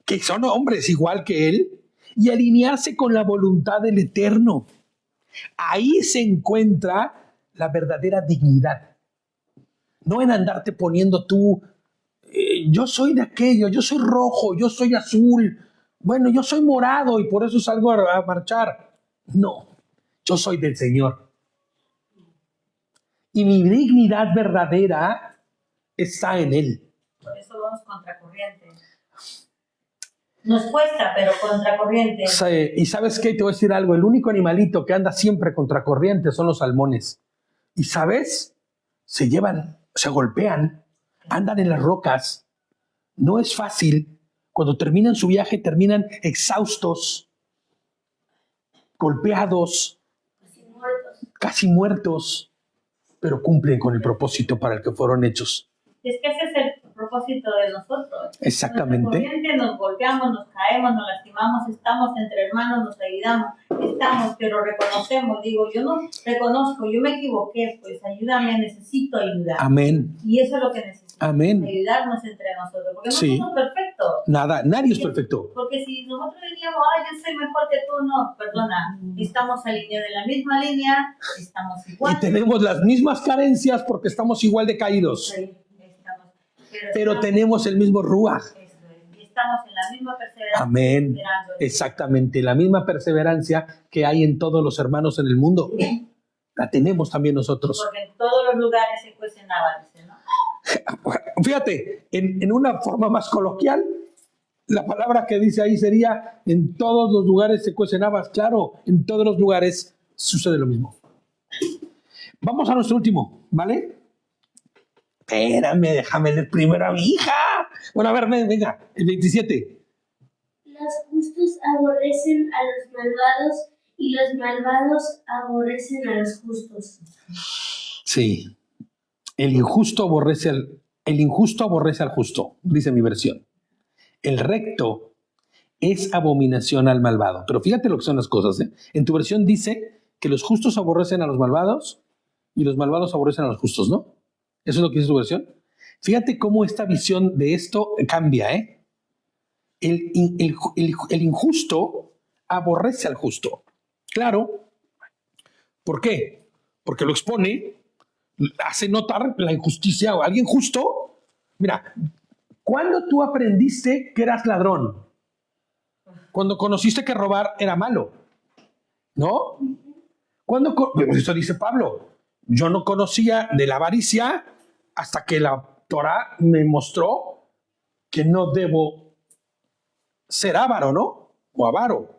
que son hombres igual que él, y alinearse con la voluntad del Eterno. Ahí se encuentra la verdadera dignidad. No en andarte poniendo tú, yo soy de aquello, yo soy rojo, yo soy azul, bueno, yo soy morado y por eso salgo a marchar. No, yo soy del Señor. Y mi dignidad verdadera está en Él. Por eso vamos contracorriente. Nos cuesta, pero contracorriente. Sí, y ¿sabes qué? Te voy a decir algo. El único animalito que anda siempre contracorriente son los salmones. Y ¿sabes? Se golpean, andan en las rocas. No es fácil. Cuando terminan su viaje, terminan exhaustos, golpeados, casi muertos, pero cumplen con el propósito para el que fueron hechos. Es que ese es el propósito de nosotros. Exactamente. Nos golpeamos, nos caemos, nos lastimamos, estamos entre hermanos, nos ayudamos, pero reconocemos, digo, yo no reconozco, yo me equivoqué, pues ayúdame, necesito ayuda. Amén. Y eso es lo que necesitamos, amén. Ayudarnos entre nosotros, porque no sí. somos perfectos. Nadie es perfecto. Porque si nosotros diríamos, yo soy mejor que tú, no, perdona, estamos alineados en la misma línea, estamos igual. Y tenemos las mismas carencias porque estamos igual de caídos. Sí. Pero tenemos el mismo ruaj. Y estamos en la misma perseverancia. Amén. Exactamente, la misma perseverancia que hay en todos los hermanos en el mundo. La tenemos también nosotros. Porque en todos los lugares se cuecen habas, ¿no? Fíjate, en una forma más coloquial, la palabra que dice ahí sería: en todos los lugares se cuecen habas. Claro, en todos los lugares sucede lo mismo. Vamos a nuestro último, ¿vale? Espérame, déjame leer primero a mi hija. Bueno, a ver, venga, el 27. Los justos aborrecen a los malvados y los malvados aborrecen a los justos. Sí. El injusto aborrece al justo, dice mi versión. El recto es abominación al malvado. Pero fíjate lo que son las cosas, ¿eh? En tu versión dice que los justos aborrecen a los malvados y los malvados aborrecen a los justos, ¿no? ¿Eso es lo que dice tu versión? Fíjate cómo esta visión de esto cambia, ¿eh? El injusto aborrece al justo. Claro. ¿Por qué? Porque lo expone, hace notar la injusticia. O alguien justo. Mira, ¿cuándo tú aprendiste que eras ladrón? Cuando conociste que robar era malo, ¿no? Eso dice Pablo. Yo no conocía de la avaricia hasta que la Torah me mostró que no debo ser avaro, ¿no? O avaro.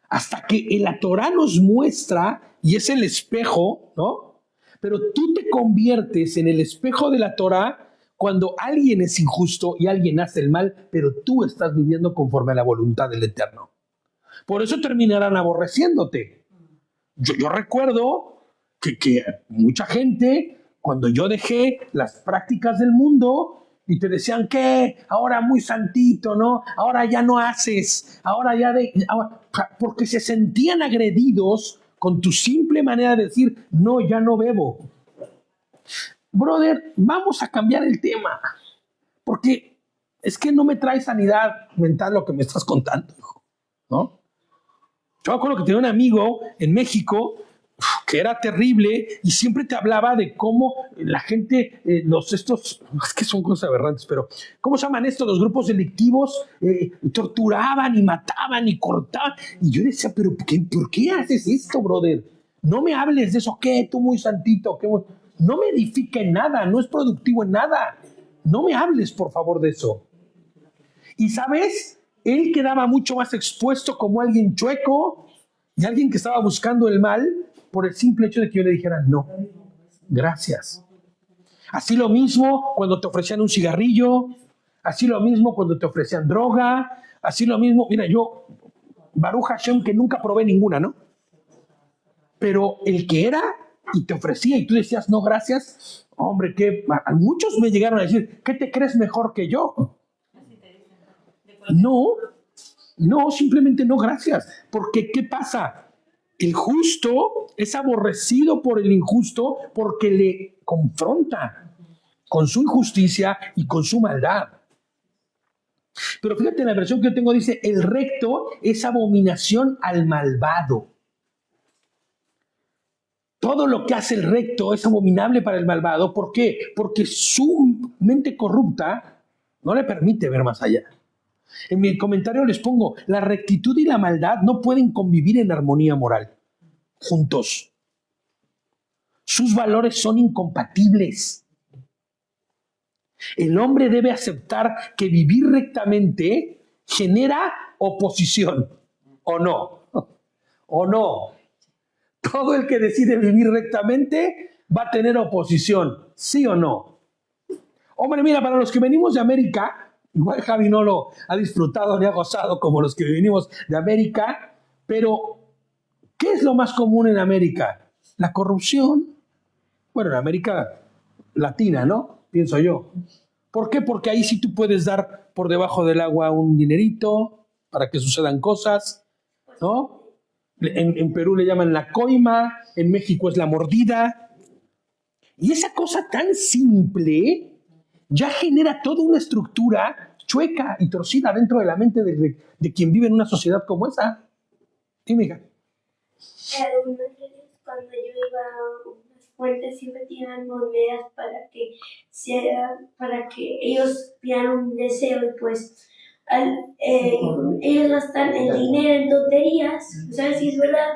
Hasta que la Torah nos muestra, y es el espejo, ¿no? Pero tú te conviertes en el espejo de la Torah cuando alguien es injusto y alguien hace el mal, pero tú estás viviendo conforme a la voluntad del Eterno. Por eso terminarán aborreciéndote. Yo recuerdo que mucha gente, cuando yo dejé las prácticas del mundo y te decían que ahora muy santito, ¿no? Ahora ya no haces, porque se sentían agredidos con tu simple manera de decir, no, ya no bebo. Brother, vamos a cambiar el tema, porque es que no me trae sanidad mental lo que me estás contando, hijo, ¿no? Yo me acuerdo que tenía un amigo en México que era terrible y siempre te hablaba de cómo la gente, es que son cosas aberrantes, pero ¿cómo se llaman estos? Los grupos delictivos torturaban y mataban y cortaban. Y yo decía, pero ¿por qué haces esto, brother? No me hables de eso. ¿Qué? Tú muy santito. No me edifica en nada, no es productivo en nada. No me hables, por favor, de eso. Y ¿sabes? Él quedaba mucho más expuesto como alguien chueco y alguien que estaba buscando el mal por el simple hecho de que yo le dijera no, gracias. Así lo mismo cuando te ofrecían un cigarrillo, así lo mismo cuando te ofrecían droga, así lo mismo. Mira, yo, Baruch Hashem, que nunca probé ninguna, ¿no? Pero el que era y te ofrecía y tú decías no, gracias, hombre, que muchos me llegaron a decir, ¿qué te crees mejor que yo? No, simplemente no, gracias. Porque, ¿qué pasa? El justo es aborrecido por el injusto porque le confronta con su injusticia y con su maldad. Pero fíjate, en la versión que yo tengo dice, el recto es abominación al malvado. Todo lo que hace el recto es abominable para el malvado. ¿Por qué? Porque su mente corrupta no le permite ver más allá. En mi comentario les pongo, la rectitud y la maldad no pueden convivir en armonía moral, juntos. Sus valores son incompatibles. El hombre debe aceptar que vivir rectamente genera oposición, ¿o no? ¿O no? Todo el que decide vivir rectamente va a tener oposición, ¿sí o no? Hombre, mira, para los que venimos de América, igual Javi no lo ha disfrutado ni ha gozado como los que venimos de América, pero ¿qué es lo más común en América? La corrupción. Bueno, en América Latina, ¿no? Pienso yo. ¿Por qué? Porque ahí sí tú puedes dar por debajo del agua un dinerito para que sucedan cosas, ¿no? En Perú le llaman la coima, en México es la mordida. Y esa cosa tan simple ya genera toda una estructura chueca y torcida dentro de la mente de quien vive en una sociedad como esa. Dime, hija. Cuando yo iba a unas fuentes siempre tienen monedas para que ellos pidan un deseo y pues ellos gastan el dinero en tonterías, no saben si es verdad,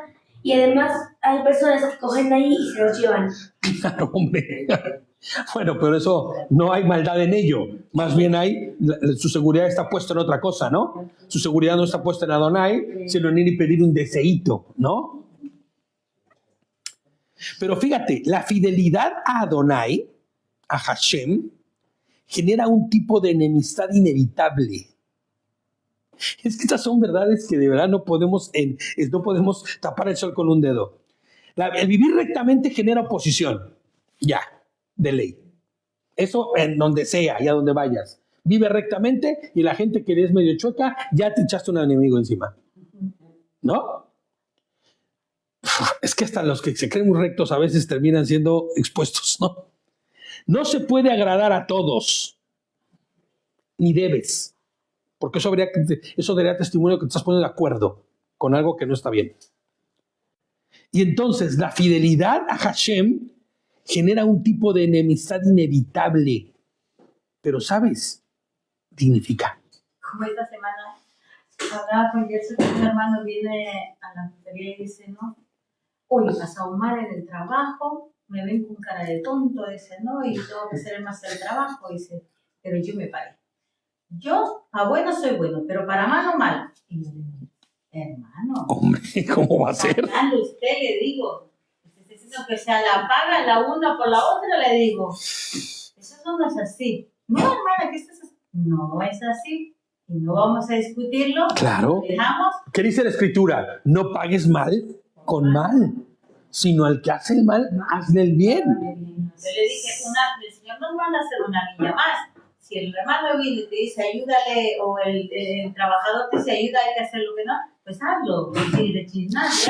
y además hay personas que cogen ahí y se los llevan. Claro, hombre. Bueno, pero eso no hay maldad en ello. Más bien su seguridad está puesta en otra cosa, ¿no? Su seguridad no está puesta en Adonai, sino en ir y pedir un deseíto, ¿no? Pero fíjate, la fidelidad a Adonai, a Hashem, genera un tipo de enemistad inevitable. Es que estas son verdades que de verdad no podemos tapar el sol con un dedo. El vivir rectamente genera oposición, ya, de ley. Eso en donde sea y a donde vayas. Vive rectamente y la gente que es medio chueca, ya te echaste un enemigo encima. ¿No? Es que hasta los que se creen muy rectos a veces terminan siendo expuestos, ¿no? No se puede agradar a todos, ni debes, porque eso daría testimonio que te estás poniendo de acuerdo con algo que no está bien. Y entonces la fidelidad a Hashem genera un tipo de enemistad inevitable, pero ¿sabes? Dignifica. Como esta semana hablaba con Jesús, un hermano viene a la notaría y dice, no, hoy he pasado mal en el trabajo, me ven con cara de tonto, dice, no, y tengo que hacer más el trabajo, dice, pero yo me paré. Yo, a bueno soy bueno, pero para malo, malo. Y yo le digo, hermano. Hombre, ¿cómo va a ser? Usted le digo, que sea la paga la una por la otra, le digo, eso no es así. No, hermana, que esto es así. No es así. Y no vamos a discutirlo. Claro. Dejamos. ¿Qué dice la Escritura? No pagues mal con mal, sino al que hace el mal, hazle el bien. Yo le dije, el Señor nos manda a hacer una milla más. Si el hermano viene y te dice ayúdale, o el trabajador te dice ayuda, hay que hacer lo que no, pues hazlo,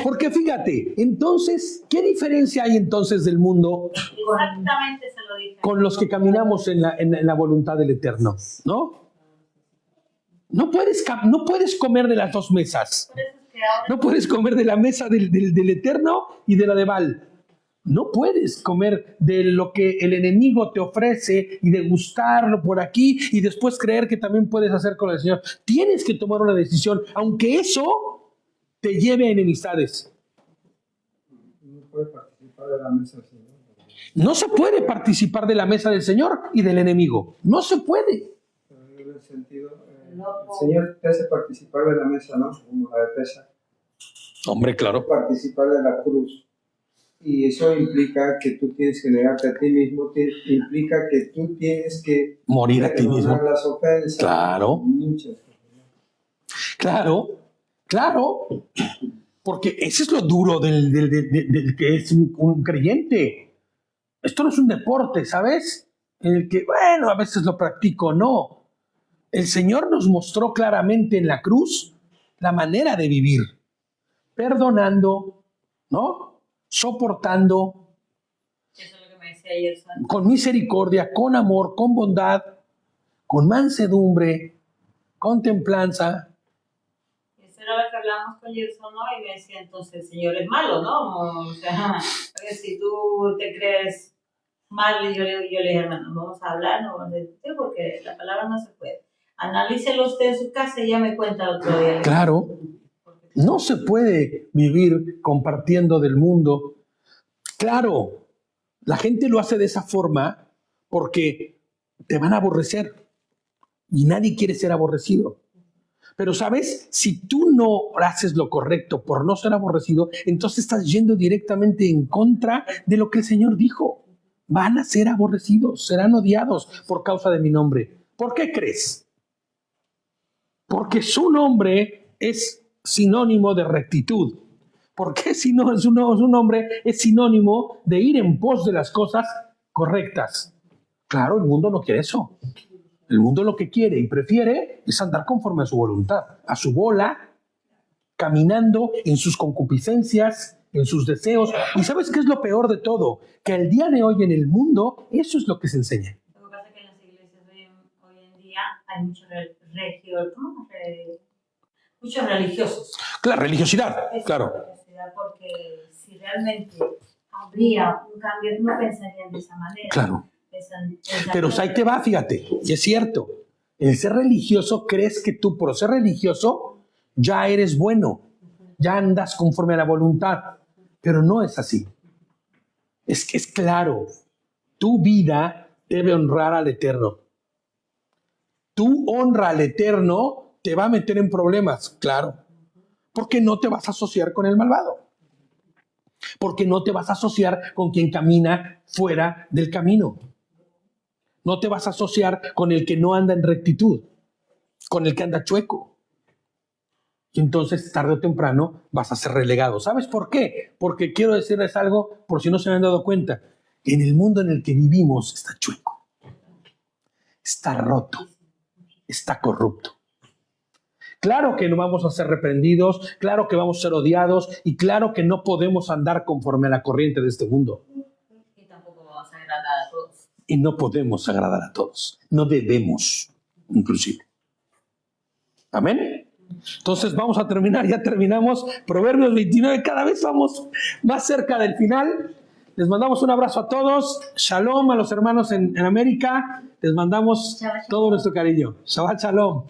porque fíjate, entonces, ¿qué diferencia hay entonces del mundo? Exactamente se lo dije. Con los que caminamos en la voluntad del Eterno, ¿no? No puedes comer de las dos mesas. No puedes comer de la mesa del Eterno y de la de Baal. No puedes comer de lo que el enemigo te ofrece y degustarlo por aquí y después creer que también puedes hacer con el Señor. Tienes que tomar una decisión, aunque eso te lleve a enemistades. No puede participar de la mesa del Señor. No se puede participar de la mesa del Señor y del enemigo. No se puede. En el sentido, el Señor te hace participar de la mesa, ¿no? Como la de Pesach. Hombre, claro. Participar de la cruz. Y eso implica que tú tienes que negarte a ti mismo, implica que tú tienes que morir a ti mismo. Las ofensas. Claro. Muchas cosas. Claro. Porque ese es lo duro del que es un creyente. Esto no es un deporte, ¿sabes? En el que, bueno, a veces lo practico, no. El Señor nos mostró claramente en la cruz la manera de vivir. Perdonando, ¿no? Soportando, Eso es lo que me decía ayer Sandra. con misericordia, con amor, con bondad, con mansedumbre, con templanza. Eso era lo que hablábamos con Gerson, ¿no? Y me decía, entonces el Señor es malo, ¿no? O sea, porque si tú te crees malo, yo le dije, hermano, vamos a hablar, no vamos a discutir, porque la palabra no se puede. Analícelo usted en su casa y ya me cuenta el otro día. Claro. No se puede vivir compartiendo del mundo. Claro, la gente lo hace de esa forma porque te van a aborrecer y nadie quiere ser aborrecido. Pero, ¿sabes? Si tú no haces lo correcto por no ser aborrecido, entonces estás yendo directamente en contra de lo que el Señor dijo. Van a ser aborrecidos, serán odiados por causa de mi nombre. ¿Por qué crees? Porque su nombre es sinónimo de rectitud. ¿Por qué si no su nombre es sinónimo de ir en pos de las cosas correctas? Claro, el mundo no quiere eso. El mundo lo que quiere y prefiere es andar conforme a su voluntad, a su bola, caminando en sus concupiscencias, en sus deseos. ¿Y sabes qué es lo peor de todo? Que el día de hoy en el mundo eso es lo que se enseña. Lo que pasa es que en las iglesias hoy en día hay muchos muchos religiosos. La religiosidad, claro. Porque si realmente habría un cambio, no pensarían de esa manera. Claro. Pero ahí te va, fíjate, y es cierto. El ser religioso, crees que tú por ser religioso ya eres bueno, ya andas conforme a la voluntad, pero no es así. Es que es claro, tu vida debe honrar al Eterno. Tu honra al Eterno te va a meter en problemas, claro, porque no te vas a asociar con el malvado, porque no te vas a asociar con quien camina fuera del camino, no te vas a asociar con el que no anda en rectitud, con el que anda chueco, y entonces tarde o temprano vas a ser relegado. ¿Sabes por qué? Porque quiero decirles algo, por si no se me han dado cuenta, en el mundo en el que vivimos está chueco, está roto, está corrupto. Claro que no vamos a ser reprendidos, claro que vamos a ser odiados y claro que no podemos andar conforme a la corriente de este mundo. Y tampoco vamos a agradar a todos. Y no podemos agradar a todos, no debemos, inclusive. ¿Amén? Entonces vamos a terminar, ya terminamos. Proverbios 29, cada vez vamos más cerca del final. Les mandamos un abrazo a todos. Shalom a los hermanos en América. Les mandamos todo nuestro cariño. Shabbat shalom.